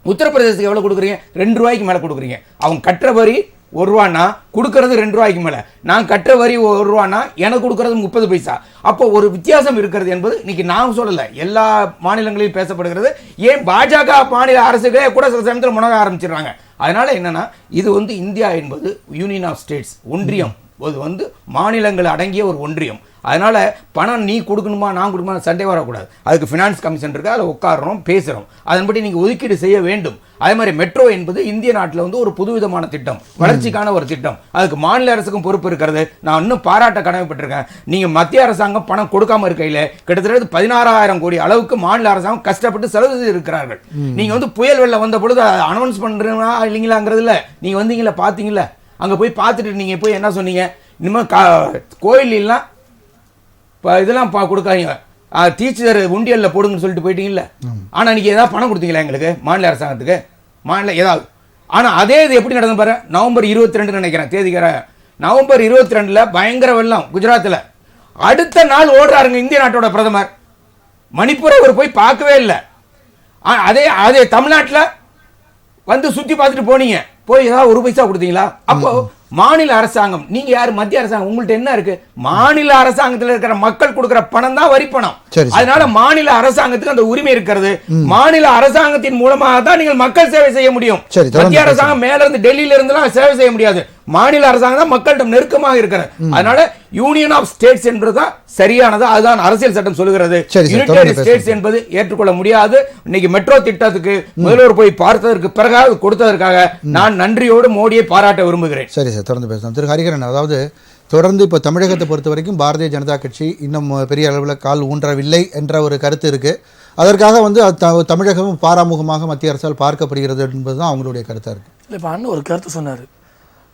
உத்தரப்பிரதேசத்துக்கு எவ்வளோ கொடுக்குறீங்க? 2 ரூபாய்க்கு மேலே கொடுக்குறீங்க. அவங்க கட்டுற வரி 1 ரூபான்னா கொடுக்கறது 2 ரூபாய்க்கு மேலே. நான் கட்டுற வரி 1 ரூபான்னா எனக்கு கொடுக்கறது 30 பைசா. அப்போ ஒரு வித்தியாசம் இருக்கிறது என்பது இன்னைக்கு நான் சொல்லலை, எல்லா மாநிலங்களிலும் பேசப்படுகிறது. ஏன் பாஜக மாநில அரசுகளே கூட சில சமயத்தில் முனக ஆரம்பிச்சிடுறாங்க. அதனால என்னன்னா, இது வந்து இந்தியா என்பது யூனியன் ஆஃப் ஸ்டேட்ஸ், ஒன்றியம். அது வந்து மாநிலங்கள் அடங்கிய ஒரு ஒன்றியம். அதனால பணம் நீ கொடுக்கணுமா நான் கொடுக்கணுமா சண்டை வரக்கூடாது. அதுக்கு ஃபினான்ஸ் கமிஷன் இருக்குது, அதில் உட்காரணும், பேசுகிறோம். அதன்படி நீங்கள் ஒதுக்கீடு செய்ய வேண்டும். அதே மாதிரி மெட்ரோ என்பது இந்திய நாட்டில் வந்து ஒரு புதுவிதமான திட்டம், வளர்ச்சிக்கான ஒரு திட்டம். அதுக்கு மாநில அரசுக்கும் பொறுப்பு இருக்கிறது. நான் இன்னும் பாராட்ட கடமைப்பட்டிருக்கேன். நீங்கள் மத்திய அரசாங்கம் பணம் கொடுக்காம இருக்கையில் கிட்டத்தட்ட 16,000 கோடி அளவுக்கு மாநில அரசாங்கம் கஷ்டப்பட்டு செலவு செய்து இருக்கிறார்கள். நீங்கள் வந்து புயல் வெள்ளம் வந்த பொழுது அனௌன்ஸ் பண்ணுறீங்களா இல்லைங்களாங்கிறதுல நீங்கள் வந்தீங்களா, பார்த்தீங்களா? அங்கே போய் பார்த்துட்டு நீங்கள் போய் என்ன சொன்னீங்க? இனிமேல் கோயிலெலாம் இதெல்லாம் கொடுக்காதீங்க, டீச்சர் உண்டியலில் போடுங்கன்னு சொல்லிட்டு போயிட்டீங்கல்ல. ஆனால் நீங்கள் ஏதாவது பணம் கொடுத்தீங்களா எங்களுக்கு, மாநில அரசாங்கத்துக்கு? மாநில ஏதாவது. ஆனால் அதே இது எப்படி நடந்து பாரு. நவம்பர் 22 நினைக்கிறேன் தேதிக்கிற, நவம்பர் 22 பயங்கர வெள்ளம் குஜராத்தில். அடுத்த நாள் ஓடுறாருங்க இந்திய நாட்டோட பிரதமர். மணிப்பூரை அவர் போய் பார்க்கவே இல்லை. அதே தமிழ்நாட்டில் வந்து சுற்றி பார்த்துட்டு போனீங்க, போய் ஏதாவது 1 பைசா கொடுத்தீங்களா? அப்போ மாநில அரசாங்கம், நீங்க யாரு? மத்திய அரசாங்கம். உங்கள்ட்ட என்ன இருக்கு? மாநில அரசாங்கத்தில் இருக்கிற மக்கள் கொடுக்கிற பணம் தான் வரி பணம். அதனால மாநில அரசாங்கத்துக்கு அந்த உரிமை இருக்கிறது. மாநில அரசாங்கத்தின் மூலமாக தான் நீங்கள் மக்கள் சேவை செய்ய முடியும். மத்திய அரசாங்கம் மேல இருந்து டெல்லியில இருந்து சேவை செய்ய முடியாது. மாநில அரசாங்கம் தான் மக்களிடம் நெருக்கமாக இருக்கிறது. அதனால யூனியன் ஆஃப் ஸ்டேட்ஸ் என்பதுதான் சரியானது. அதுதான் அரசியல் சட்டம் சொல்லுகிறது. யூனிட்டரி ஸ்டேட்ஸ் என்பது ஏற்றுக்கொள்ள முடியாது. இன்னைக்கு மெட்ரோ திட்டத்துக்கு முதல்வர் போய் பார்த்ததற்கு பிறகு கொடுத்ததற்காக நான் நன்றியோடு மோடியை பாராட்ட விரும்புகிறேன். சரி சார், தொடர்ந்து பேசலாம். திரு ஹரிகரன், அதாவது தொடர்ந்து இப்போ தமிழகத்தை பொறுத்த வரைக்கும் பாரதிய ஜனதா கட்சி இன்னும் பெரிய அளவில் கால் ஊன்றவில்லை என்ற ஒரு கருத்து இருக்குது. அதற்காக வந்து தமிழகம் பாராமுகமாக மத்திய அரசால் பார்க்கப்படுகிறது என்பது தான் அவங்களுடைய கருத்தாக இருக்குது. இல்லை, இப்போ அண்ணன் ஒரு கருத்து சொன்னார்,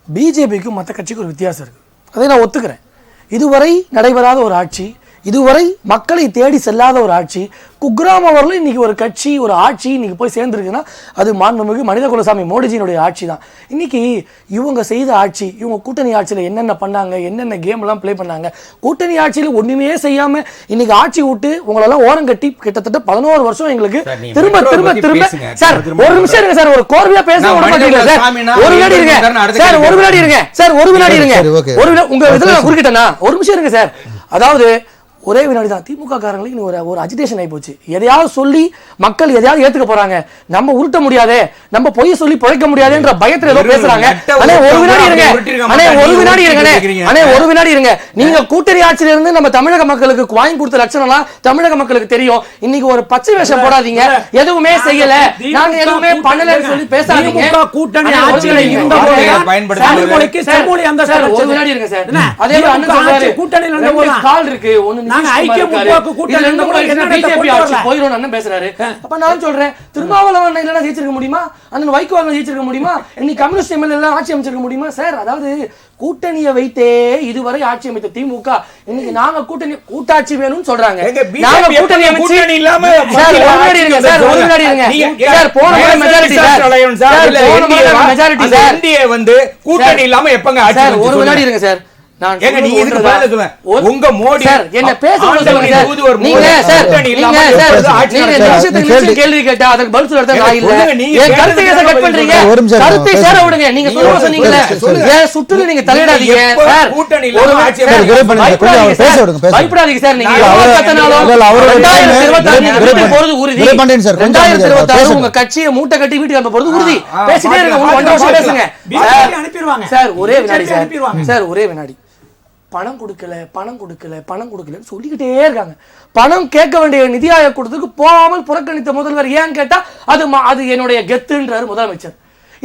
பிஜேபிக்கும் மற்ற கட்சிக்கும் ஒரு வித்தியாசம் இருக்குது. அதை நான் ஒத்துக்கிறேன். இதுவரை நடைபெறாத ஒரு ஆட்சி, இதுவரை மக்களை தேடி செல்லாத ஒரு ஆட்சி, குக்கிராம வரலும் இன்னைக்கு ஒரு கட்சி ஒரு ஆட்சி இன்னைக்கு போய் சேர்ந்துருக்குன்னா அது மாண்புமிகு மனித குலசாமி மோடிஜியினுடைய ஆட்சி தான். இன்னைக்கு இவங்க செய்த ஆட்சி, இவங்க கூட்டணி ஆட்சியில் என்னென்ன பண்ணாங்க, என்னென்ன கேம் எல்லாம் பிளே பண்ணாங்க, கூட்டணி ஆட்சியில் ஒண்ணுமே செய்யாம இன்னைக்கு ஆட்சி விட்டு உங்களெல்லாம் ஓரம் கட்டி கிட்டத்தட்ட 11 வருஷம் எங்களுக்கு திரும்ப திரும்ப திரும்ப சார் ஒரு நிமிஷம் இருங்க சார், ஒரு கோர்வையா பேச விட மாட்டீங்களா சார்? ஒரு வினாடி இருங்க சார், ஒரு வினாடி இருங்க சார், ஒரு வினாடி இருங்க, உங்க இதுல குறுக்கிட்டேனா ஒரு நிமிஷம் இருங்க சார். அதாவது ஒரே வினாடி தான். திமுக காரங்களுக்கு ஒரு அஜிடேஷன் ஆகி போச்சு. எதையாவது சொல்லி மக்கள் எதையாவது ஏத்துக்க போறாங்க, நம்ம உருட்ட முடியாதே, நம்ம பொய் சொல்லி பிழைக்க முடியாதுன்ற பயத்துல ஏதோ பேசுறாங்க. அண்ணே ஒரு வினாடி இருங்க, அண்ணே ஒரு வினாடி இருங்க, அண்ணே ஒரு வினாடி இருங்க. நீங்க கூட்டணி ஆட்சியில இருந்து நம்ம தமிழக மக்களுக்கு வாங்கி கொடுத்த லட்சணம்லாம் தமிழக மக்களுக்கு தெரியும். இன்னைக்கு ஒரு பச்சை வேஷம் போடாதீங்க, எதுவுமே செய்யல, நாங்க எதுவுமே பண்ணலன்னு சொல்லி பேசாதீங்க. கூட்டணி ஆட்சியில ஒரு வினாடி இருங்க சார். அதே மாதிரி அண்ணன் சொல்றாரு கூட்டணியில கால் இருக்கு, ஒண்ணு பேசுறாரு. அப்ப நான் சொல்றேன், திருமாவளவன் இல்லைன்னா ஜெயிச்சிருக்க முடியுமா? அண்ணன் வைகோ ஜெயிச்சிருக்க முடியுமா? இன்னைக்கு கம்யூனிஸ்ட் எம்எல்ஏ எல்லாம் ஆட்சி அமைச்சிருக்க முடியுமா சார்? அதாவது கூட்டணியை வைத்தே இதுவரை ஆட்சி அமைத்த திமுக இன்னைக்கு நாங்க கூட்டாட்சி வேணும்னு சொல்றாங்க. நாங்க கூட்டணி அமைச்சு இல்லாம சார் ஒரு வினாடி இருங்க சார், ஒரு வினாடி இருங்க சார். போன முறை மெஜாரிட்டி சார், போன முறை மெஜாரிட்டி சார், என்டிஏ வந்து கூட்டணி இல்லாம எப்பங்க ஆட்சி? சார் ஒரு வினாடி இருங்க சார். உங்க மோடி சார் என்ன பேச சொல்லுங்க சார். நீங்க சார் நீங்க கேள்வி கேட்டா அதுக்கு பதில் சொல்றத நான் இல்ல. ஏன் கருத்தை கட் பண்றீங்க? கருத்தை சேர விடுங்க. நீங்க சொல்லுங்க சொன்னீங்கல, ஏன் சுற்றுல நீங்க தலையிடாதீங்க சார். கூட்டணி இல்லாம ஆட்சி பேச விடுங்க, பயப்படாதீங்க சார். நீங்க கத்தனாலும் 2026 போறது உறுதி. 2026 உங்க கட்சியை மூட்டை கட்டி வீட்டுக்கு அனுப்ப போறது உறுதி. பேசிட்டே இருங்க, 1 வருஷம் பேசுங்க சார். ஒரே வினாடி சார், ஒரே வினாடி. பணம் கொடுக்கல பணம் கொடுக்கல பணம் கொடுக்கலன்னு சொல்லிக்கிட்டே இருக்காங்க. பணம் கேட்க வேண்டிய நிதி ஆயோக் கூட்டத்துக்கு போகாமல் புறக்கணித்த முதல்வர் ஏன்னு கேட்டா அது என்னுடைய கெத்துன்றாரு முதலமைச்சர்.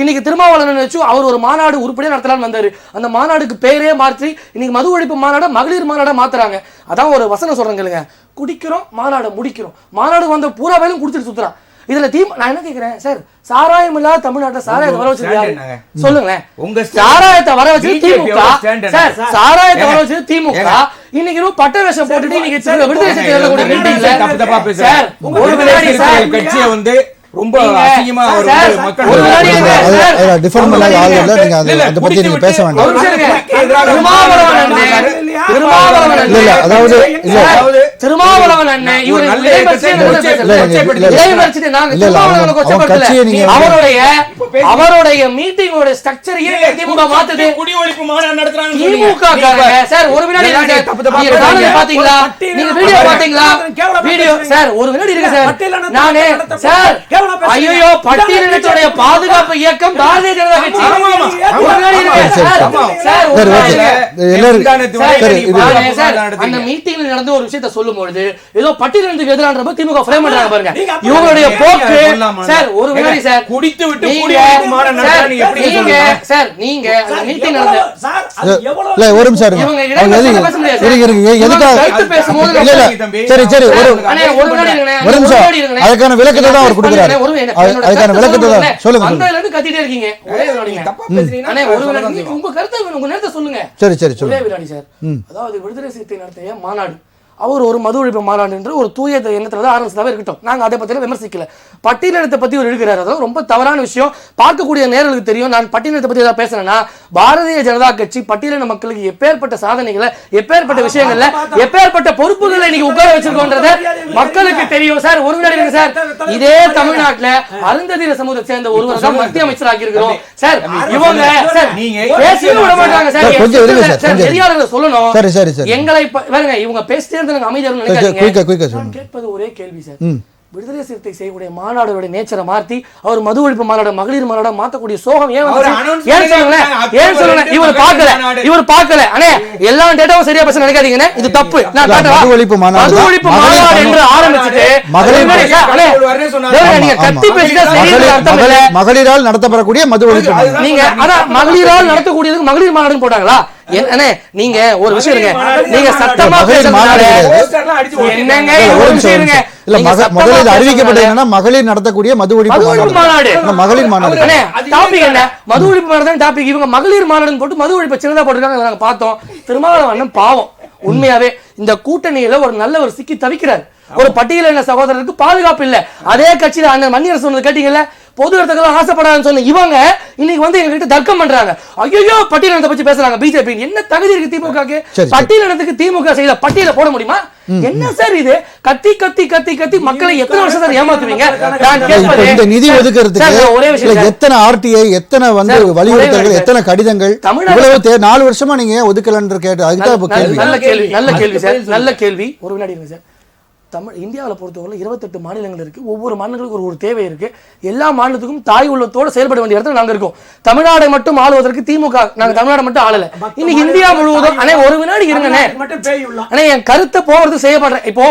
இன்னைக்கு திருமாவளவன் வச்சு அவர் ஒரு மாநாடு உருப்படியா நடத்தலாம்னு வந்தாரு. அந்த மாநாடுக்கு பேரே மாற்றி இன்னைக்கு மது ஒழிப்பு மாநாட மகளிர் மாநாட மாத்துறாங்க. அதான் ஒரு வசனம் சொல்றேங்க, குடிக்கிறோம் மாநாட முடிக்கிறோம். மாநாடு வந்த பூரா வேலையும் குடிச்சிட்டு சுத்துறான். இதுல நான் என்ன கேக்குறேன் சார், சாராயம் இல்லாத தமிழ்நாட்டில் சாராயத்தை வர வச்சது யாரு சொல்லுங்களேன்? உங்க சாராயத்தை வர வச்சது திமுக சார், சாராயத்தை வர வச்சது திமுக. இன்னைக்கு பட்ட வேஷம் போட்டுட்டு இன்னைக்கு விடுதலை சிறுத்தைகள் சார் ஒரு விளையாடி சார் கட்சியை வந்து ரொம்ப அசிங்கமா ஒரு மக்கள் ஒரு விளையாடி டிஃபரண்ட் பண்ணாத ஆள் இல்ல. நீங்க அத பத்தி நீங்க பேச வேண்டாம். திருமாவளவன் அண்ணன் இவர் அவருடைய மீட்டிங்கோட ஸ்ட்ரக்சரையே திமுக மாத்துது. குடி ஒழிப்பு மாநாடு நடத்துறாங்க திமுக சார். ஒரு வினாடி பாத்தீங்களா? நீங்க வீடியோ பாத்தீங்களா? வீடியோ சார் ஒரு வினாடி இருக்கு சார். நானே சார் ஐயோ பட்டியலினத்துடைய பாதுகாப்பு இயக்கம் பாரதிய ஜனதா கட்சி ஒரு வினாடி இருக்கு சார். அந்த மீட்டிங்ல நடந்த ஒரு விஷயத்தை சொல்லும் பொழுது ஏதோ பட்டியலினத்துக்கு எதிரான திமுக ஃப்ரேம் பண்றாங்க பாருங்க. இவங்களுடைய போக்கு சார் ஒரு வினாடி சார். குடித்து விட்டு சார் நீங்க அந்த மீட்டிங் நடந்த இல்ல ஒரு நிமிஷம் இவங்க சரி சரி ஒரு நிமிஷம் அதுக்கான விளக்கத்தை தான் அவர் கொடுக்கிறாரு. அதுக்கான விளக்கத்தை தான் சொல்லுங்க. அந்த இருந்து கத்திட்டே இருக்கீங்க. ஒரே வினாடி அண்ணே ஒரு வினாடி உங்க கருத்தை உங்க நேரத்தை சொல்லுங்க. சரி சரி ஒரே வினாடி சார். அதாவது விடுதலை சிறுத்தை நடத்திய மாநாடு அவர் ஒரு மது ஒழிப்பு மாநாடு என்று ஒரு தூய எண்ணத்துல தான் ஆரம்பிச்சதாவே இருக்கட்டும். நாங்க அதை பத்தி விமர்சிக்கல. பட்டியலினத்தை பத்தி ஒரு எழுதுகிறார், அதாவது ரொம்ப தவறான விஷயம். பார்க்கக்கூடிய நேரங்களுக்கு தெரியும். நான் பட்டியலினத்தை பத்தி ஏதாவது பேசுறேன்னா பாரதிய ஜனதா கட்சி பட்டியலின மக்களுக்கு எப்பேற்பட்ட சாதனைகளை எப்பேற்பட்ட விஷயங்கள்ல எப்பேற்பட்ட பொறுப்புகளை இன்னைக்கு உட்கார வச்சிருக்கோன்றத மக்களுக்கு தெரியும் சார். ஒரு வினாடி இருக்கு சார். இதே தமிழ்நாட்டுல அருந்ததிர சமூகத்தை சேர்ந்த ஒருவர் தான் மத்திய அமைச்சர் ஆகியிருக்கிறோம் சார். இவங்க சார் பேசவே விட மாட்டாங்க சார். நெறியாளர்களை சொல்லணும். எங்களை பாருங்க இவங்க பேசிட்டே அமைதியாக நினைக்காதீங்க. நான் கேட்பது ஒரே கேள்வி சார். விடுதலை சிறுத்தை செய்யக்கூடிய மாநாடுடைய நேச்சரை மாற்றி அவர் மது ஒழிப்பு மாநாடு மகளிர் மாநாட மாத்தக்கூடிய சோகம் ஏன் சொல்லுங்க. இவர் பார்க்கல அண்ணே எல்லா டேட்டாவும் சரியா பேச நினைக்காதீங்க. இது தப்பு. நான் மது ஒழிப்பு மாநாடு என்று ஆரம்பிச்சுட்டு நீங்க கத்தி பேசிட்டா மகளிரால் நடத்தப்படக்கூடிய மது ஒழிப்பு நீங்க அதான் மகளிரால் நடத்தக்கூடியதுக்கு மகளிர் மாநாடுன்னு போட்டாங்களா? நீங்க ஒரு விஷயம் இருங்க, நீங்க சத்தமா என்னங்க ஒரு விஷயம் இருங்க. அறிவிக்கப்பட்டது மகளிர் நடத்தக்கூடிய மது ஒழிப்பு மாநாடு. மகளிர் மாநாடு டாபிக் என்ன? மது ஒழிப்பு மாநாடு டாபிக். இவங்க மகளிர் மாநாடுன்னு போட்டு மது ஒழிப்பு சின்னதா போட்டுருக்காங்க. நாங்க பார்த்தோம். திருமாவளவன் பாவம் உண்மையாவே இந்த கூட்டணியில ஒரு நல்ல ஒரு சிக்கி தவிக்கிறார். ஒரு பட்டியலின சகோதரருக்கு பாதுகாப்பு இல்ல. அதே கட்சியில அண்ணன் மணியரசு சொன்னது கேட்டீங்கல்ல, பொது இடத்துக்கெல்லாம் ஆசைப்படாதுன்னு சொன்ன இவங்க இன்னைக்கு வந்து எங்ககிட்ட தர்க்கம் பண்றாங்க. ஐயோ பட்டியலினத்தை பத்தி பேசுறாங்க. பிஜேபி என்ன தகுதி இருக்கு திமுகக்கு? பட்டியலினத்துக்கு திமுக செய்த பட்டியல போட முடியுமா? என்ன சார் இது? கத்தி கத்தி கத்தி கத்தி மக்களை எத்தனை வருஷம் சார் ஏமாத்துவீங்க? இந்த நிதி ஒதுக்குறதுக்கு ஒரே விஷயம், எத்தனை ஆர்டிஐ, எத்தனை வந்து வலியுறுத்தல்கள், எத்தனை கடிதங்கள், இவ்வளவு 4 வருஷமா நீங்க ஒதுக்கலன்ற கேட்டு அதுதான் கேள்வி. நல்ல கேள்வி சார், நல்ல கேள்வி. ஒரு வினாடி இருங்க சார். இந்தியாவில் பொறுத்தவரை 28 மாநிலங்கள் இருக்கு. ஒவ்வொரு மாநிலங்களுக்கும் ஒரு தேவை இருக்கு. எல்லா மாநிலத்துக்கும் தாய் உள்ளத்தோடு செயல்பட வேண்டிய இடத்துல நாங்க இருக்கோம். தமிழ்நாடை மட்டும் ஆளுவதற்கு திமுக, நாங்க தமிழ்நாடு மட்டும் ஆளல. இன்னைக்கு இந்தியா முழுவதும் அண்ணே ஒரு வினாடி இருங்கண்ணே அண்ணே, என் கருத்தை போறது செய்யப்படுறேன். இப்போ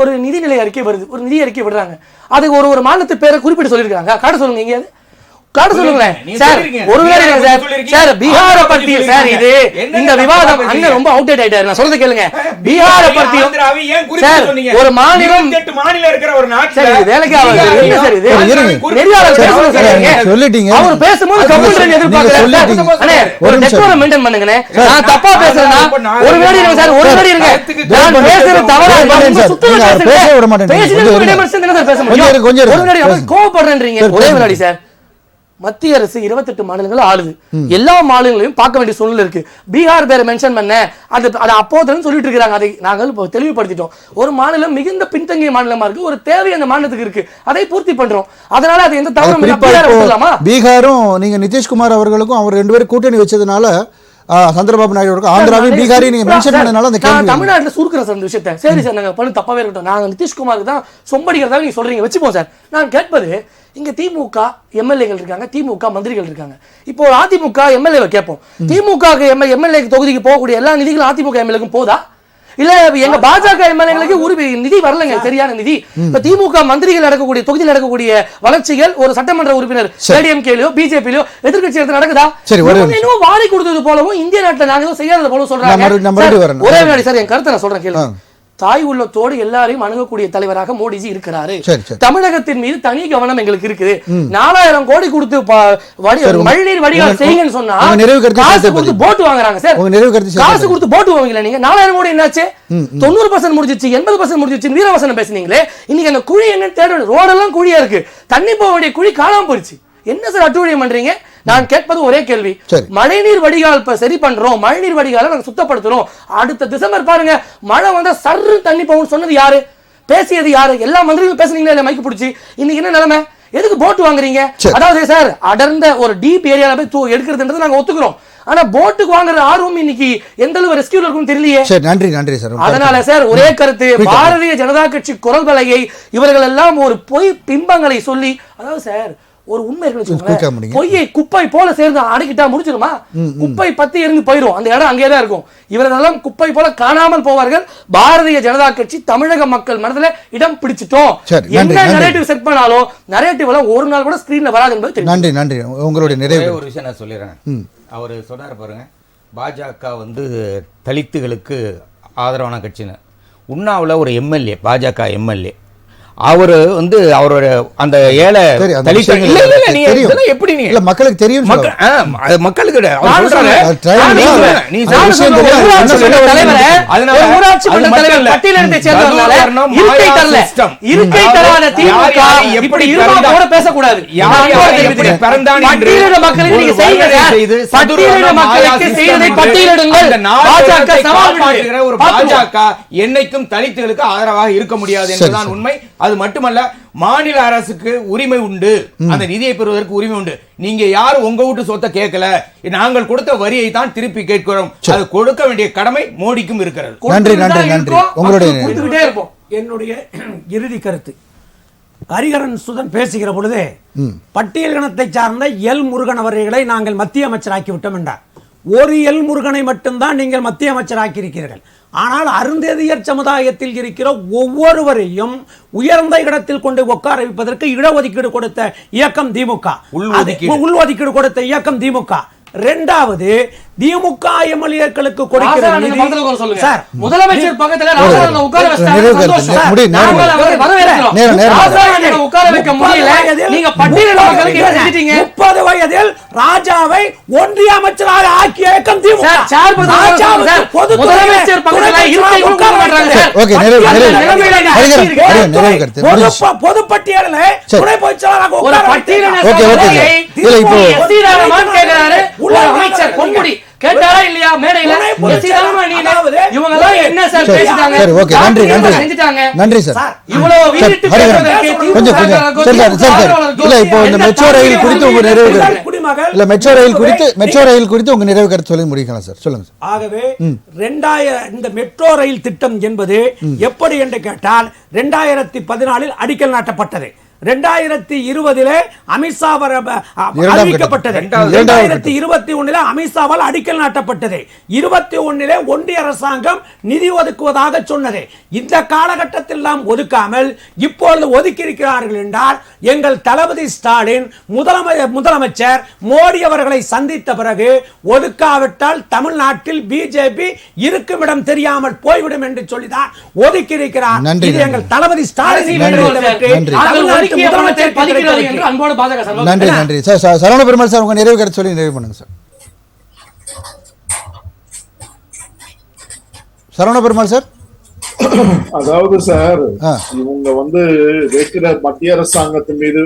ஒரு நிதிநிலை அறிக்கை வருது, ஒரு நிதி அறிக்கை விடுறாங்க. அதுக்கு ஒரு மாநிலத்து பேரை குறிப்பிட்டு சொல்லியிருக்காங்க. காட்ட சொல்லுங்க எங்கேயாவது காட்ட சொல்லுங்களேன் சார். ஒரு சார் பீகார பத்தி சார் இது இந்த விவாதம் அண்ணன் ரொம்ப அவுட்டேட் ஆயிட்டாரு. நான் சொல்றது கேளுங்க. பீகார பத்தி சார் ஒரு மாநிலம் இருக்கிற ஒரு நாட்டுல வேலைக்கு ஆகாது. என்ன சார் இது? நெறியாளர் பேசணும் சார். சொல்லிட்டீங்க. அவர் பேசும்போது கவுண்டர் எதிர்பார்க்கறேன். அண்ணே ஒரு டெக்கோரம் மெயின்டைன் பண்ணுங்கண்ணே. நான் தப்பா பேசுறேன்னா ஒரு வேடி இருங்க சார், ஒரு வேடி இருங்க. நான் பேசுறது தவறா இருந்தா சுத்தமா பேச விட மாட்டேன். பேசிட்டு ஒரு நிமிஷம் என்ன சார் பேச முடியும்? ஒரு வேடி அவர் கோவப்படுறேன்றீங்க. ஒரே வேடி சார். மத்திய அரசு 28 மாநிலங்கள் ஆளுது. எல்லா மாநிலங்களையும் பார்க்க வேண்டிய சூழ்நிலை இருக்கு. பீகார் பேரை மென்ஷன் பண்ண அது அப்போதுன்னு சொல்லிட்டு இருக்காங்க. அதை நாங்கள் தெளிவுபடுத்திட்டோம். ஒரு மாநிலம் மிகுந்த பின்தங்கிய மாநிலமா இருக்கு. ஒரு தேவை அந்த மாநிலத்துக்கு இருக்கு. அதை பூர்த்தி பண்றோம். அதனால அது எந்த தவறும். பீகாரும் நீங்க நிதிஷ்குமார் அவர்களுக்கும் அவர் 2 பேரும் கூட்டணி வச்சதுனால சந்திரபாபு நாயுடு ஆந்திராவையும் பீகாரையும் நீங்க மென்ஷன் பண்ணனால அந்த கேள்வி தமிழ்நாட்டுல சுருக்குற சார் இந்த விஷயத்தை. சரி சார், நாங்க பண்ணி தப்பாவே இருக்கட்டும். நாங்க நிதிஷ்குமாருக்கு தான் சொம்படிக்கிறதா நீங்க சொல்றீங்க, வச்சுப்போம் சார். நான் கேட்பது, இங்க திமுக எம்எல்ஏகள் இருக்காங்க, திமுக மந்திரிகள் இருக்காங்க. இப்போ ஒரு அதிமுக எம்எல்ஏவை கேட்போம். திமுக எம்எல்ஏ தொகுதிக்கு போகக்கூடிய எல்லா நிதிகளும் அதிமுக எம்எல்ஏக்கும் போதா? இல்ல எங்க பாஜக எம்எல்ஏங்களுக்கு ஒரு நிதி வரலங்க, சரியான நிதி. இப்ப திமுக மந்திரிகள் நடக்கக்கூடிய தொகுதியில் நடக்கக்கூடிய வளர்ச்சிகள் ஒரு சட்டமன்ற உறுப்பினர் ஏடிஎம்கேலயோ பிஜேபியிலோ எதிர்கட்சி இடத்துல நடக்குதா? இன்னும் வாரி கொடுத்தது போலவும் இந்திய நாட்டில் நாங்க எதுவும் செய்யாதது போல சொல்றாங்க. ஒரே வினாடி சார், என் கருத்தை நான் சொல்றேன் கேள்வி. தாய் உள்ளத்தோடு எல்லாரையும் அணுகக்கூடிய தலைவராக மோடிஜி இருக்கிறாரு. தமிழகத்தின் மீது தனி கவனம் எங்களுக்கு இருக்குது. 4000 கோடி கொடுத்து மழைநீர் வடிகால் செய்யுங்கன்னு சொன்னா காசு கொடுத்து போட்டு வாங்குறாங்க சார். காசு கொடுத்து போட்டு வாங்கல. நீங்க 4000 கோடி என்னாச்சு? 90% முடிஞ்சிச்சு, 80% முடிஞ்சிச்சு. வீரவசனம் பேசுனீங்களே, இன்னைக்கு அந்த குழி என்னன்னு தேட ரோடெல்லாம் குழியா இருக்கு. தண்ணி போக வேண்டிய குழி காணாம போயிடுச்சு. என்ன சார் அட்டுழியம் பண்றீங்க? நான் கேட்பது ஒரே கேள்வி. மழைநீர் வடிகால் இப்ப சரி பண்றோம், மழைநீர் வடிகால நாங்க சுத்தப்படுத்துறோம். அடுத்த டிசம்பர் பாருங்க மழை வந்தா சர்ரு தண்ணி போகும் சொன்னது யாரு? பேசியது யாரு? எல்லா மந்திரிகளும் பேசுனீங்களே மைக்கு பிடிச்சி. இன்னைக்கு என்ன நிலைமை? எதுக்கு போட்டு வாங்குறீங்க? அதாவது சார் அடர்ந்த ஒரு டீப் ஏரியால போய் எடுக்கிறதுன்றது நாங்க ஒத்துக்கிறோம். ஆனா போட்டுக்கு வாங்குற ஆர்வம் இன்னைக்கு எந்த அளவு ரெஸ்கியூல இருக்கும் தெரியலையே. நன்றி நன்றி சார். அதனால சார் ஒரே கருத்து, பாரதிய ஜனதா கட்சி குரல் வலையை இவர்கள் எல்லாம் ஒரு பொய் பிம்பங்களை சொல்லி, அதாவது சார் ஒரு உண்மை பொய்யை குப்பை போல சேர்ந்து அடக்கிட்டா முடிச்சிருமா? குப்பை பத்தி இருந்து போயிடும், அந்த இடம் அங்கேதான் இருக்கும். இவர்களெல்லாம் குப்பை போல காணாமல் போவார்கள். பாரதிய ஜனதா கட்சி தமிழக மக்கள் மனதில் இடம் பிடிச்சிட்டோம். என்ன நரேட்டிவ் செட் பண்ணாலும் நரேட்டிவ் எல்லாம் ஒரு நாள் கூட ஸ்கிரீன்ல வராது என்பது. நன்றி நன்றி. உங்களுடைய நிறைய ஒரு விஷயம் நான் சொல்லிடுறேன். அவர் சொன்னார் பாருங்க, பாஜக வந்து தலித்துகளுக்கு ஆதரவான கட்சின்னு. உண்ணாவில் ஒரு எம்எல்ஏ, பாஜக எம்எல்ஏ, அவரு வந்து அவரோட அந்த ஏழை எப்படி மக்களுக்கு தெரியும், மக்களுக்கு பேசக்கூடாது. என்னைக்கும் தலித்துகளுக்கு ஆதரவாக இருக்க முடியாது என்பதுதான் உண்மை. அது மட்டுமல்ல, மாநில அரசுக்கு உரிமை உண்டு, அந்த நிதியை பெறுவதற்கு உரிமை உண்டு. நீங்க யாரும் உங்க வீட்டு சொத்தை கேட்கல, நாங்கள் கொடுத்த வரியை தான் திருப்பி கேட்கிறோம். அது கொடுக்க வேண்டிய கடமை மோடிக்கும் இருக்கிறது. நன்றி நன்றி நன்றி. உங்களுடைய என்னுடைய இறுதி கருத்து, ஹரிஹரன் சுதன் பேசுகிற பொழுது பட்டியலினத்தை சார்ந்த எல் முருகன் அவர்களை நாங்கள் மத்திய அமைச்சராக்கி விட்டோம் என்றார். ஒரு எல் முருகனை மட்டும்தான் நீங்கள் மத்திய அமைச்சராக்கி இருக்கிறீர்கள். ஆனால் அருந்ததியர் சமுதாயத்தில் இருக்கிற ஒவ்வொருவரையும் உயர்ந்த இடத்தில் கொண்டு உட்கார வைப்பதற்கு இடஒதுக்கீடு கொடுத்த இயக்கம் திமுக, உள்ஒதுக்கீடு கொடுத்த இயக்கம் திமுக. இரண்டாவது திமுக எம்எல்ஏக்களுக்கு கொடுக்கிற ராஜா நிதி- நீங்க பக்கத்துல உட்கார சொல்லுங்க. சார், முதலமைச்சர் பக்கத்துல ராஜாவை உட்கார வச்சாங்க. நிறைவு கருத்து, சந்தோஷம். முடி, நேரம். நாங்கள் அவரை வரவேற்கிறோம். நேரம். ராஜாவை உட்கார வைக்க முடியல. நீங்க பட்டியலிட மக்களுக்கு என்ன செஞ்சிட்டீங்க? 30 வயதில் ராஜாவை ஒன்றிய அமைச்சராக ஆக்கிய இயக்கம் திமுக. சார், சார் பத்தி ராஜாவுக்கு சார், பொதுத்துறையில முதலமைச்சர் பக்கத்துல துணை இருக்கை அமைச்சராக உட்கார மாட்டாங்க சார். ஓகே, நிறைவு, நிறைவு. நிறைவு கருத்து, முடிஞ்சு. பொது பட்டியலில் சரி. துணை பொதுச்செயலாளராக ஒரு உட்கார பட்டியலின வைக்கிறார். ஓகே, ஓகே, சபையை இல்ல, இப்போ எஸ்.டி. ராமன் கேக்குறாரு. ஒரு அமைச்சர் பொன்முடி கேட்டாரா இல்லையா மேடையில? துணை எஸ்.டி. ராமன் நீங்க அதாவது இவங்க எல்லாம் என்ன சார் சரி, பேசிட்டாங்க? சரி, ஓகே, நன்றி, நன்றி. செஞ்சுட்டாங்க. நன்றி சார். இவ்வளவு வீட்டு ஹரிஹரன், பேசுவதற்கு கொஞ்சம் திமுக சரி சார், சரி சார். இல்ல, இப்போ இந்த மெட்ரோ ரயில் குறித்து உங்க நிறைவு கருத்து, குடிமகள் இல்ல மெட்ரோ ரயில் குறித்து உங்க நிறைவு கருத்து சொல்லி முடிக்கலாம் சார். சொல்லுங்க சார். ஆகவே இந்த மெட்ரோ ரயில் திட்டம் என்பது எப்படி என்று கேட்டால் 2014 அடிக்கல் நாட்டப்பட்டது. 2020 அமித்ஷா அறிவிக்கப்பட்டது. 2021 அமித்ஷாவால் அடிக்கல் நாட்டப்பட்டது. 21 ஒன்றிய அரசாங்கம் நிதி ஒதுக்குவதாக சொன்னது. இந்த காலகட்டத்தில் நாம் ஒதுக்காமல் இப்பொழுது ஒதுக்கி இருக்கிறார்கள் என்றால் எங்கள் தளபதி ஸ்டாலின் முதலமைச்சர் மோடி அவர்களை சந்தித்த பிறகு ஒதுக்காவிட்டால் தமிழ்நாட்டில் பிஜேபி இருக்குமிடம் தெரியாமல் போய்விடும் என்று சொல்லிதான் ஒதுக்கி இருக்கிறார். நன்றி, இது நன்றி. எங்கள் தளபதி ஸ்டாலின் நன்றி, நன்றி சார். சரவண பெருமாள் சார், உங்க நிறைவு கருத்து சொல்லி நிறைவு பண்ணுங்க சார். சரவண பெருமாள் சார். அதாவது சார், இவங்க வந்து வைக்கிற மத்திய அரசாங்கத்தின் மீது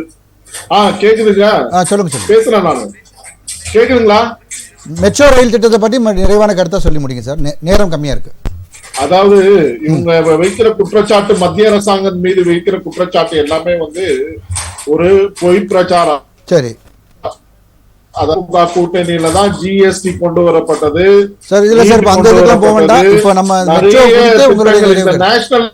கேக்குதுங்க, சொல்லுங்க சார். பேசுறேன் நானு, கேக்குதுங்களா? மெட்ரோ ரயில் திட்டத்தை பற்றி நிறைவான கருத்தா சொல்லி முடிங்க சார், நேரம் கம்மியா இருக்கு. அதாவது இவங்க வைக்கிற குற்றச்சாட்டு, மத்திய அரசாங்கம் மீது வைக்கிற குற்றச்சாட்டு எல்லாமே வந்து ஒரு பொய் பிரச்சாரம். சரி, அதிமுக கூட்டணியில தான் ஜிஎஸ்டி கொண்டு வரப்பட்டது சார். இதுல சார் அந்த இதுக்கெல்லாம் போக வேண்டாம். இப்போ நம்ம மெட்ரோ குறித்து உங்களுடைய நிறைவு கருத்து. நேஷனல்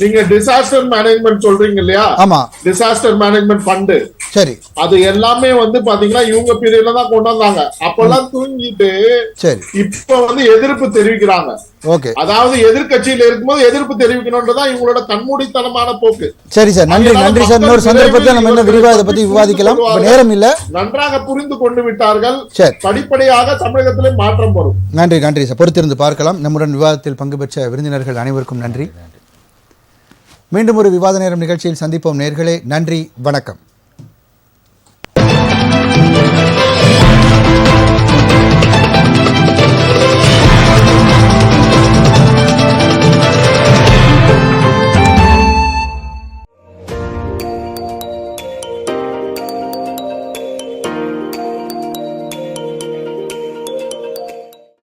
நீங்க டிசாஸ்டர் மேனேஜ்மெண்ட் சொல்றீங்க இல்லையா? ஆமா, டிசாஸ்டர் மேனேஜ்மெண்ட் ஃபண்ட். சரி, அது எல்லாமே வந்து பாத்தீங்கன்னா இவங்க பீரியட்ல தான் கொண்டு வந்தாங்க. அப்பெல்லாம் தூங்கிட்டு சரி, இப்ப வந்து எதிர்ப்பு தெரிவிக்கிறாங்க. ஓகே. அதாவது எதிர்கட்சியில இருக்கும்போது எதிர்ப்பு தெரிவிக்கணும்ன்றதான் இவங்களோட கண்மூடித்தனமான போக்கு. சரி சார், நன்றி, நன்றி சார். இன்னொரு சந்தர்ப்பத்தில் நம்ம இன்னும் விரிவாக இதை பத்தி விவாதிக்கலாம். நேரம் இல்ல. நன்றாக புரிந்து கொண்டு விட்டார்கள். சரி, படிப்படியாக தமிழகத்திலே மாற்றம் வரும். நன்றி, நன்றி சார். பொறுத்திருந்து பார்க்கலாம். நம்முடன் விவாதத்தில் பங்கு பெற்ற விருந்தினர்கள் அனைவருக்கும் நன்றி. மீண்டும் ஒரு விவாத நேரம் நிகழ்ச்சியில் சந்திப்போம் நேயர்களே. நன்றி, வணக்கம்.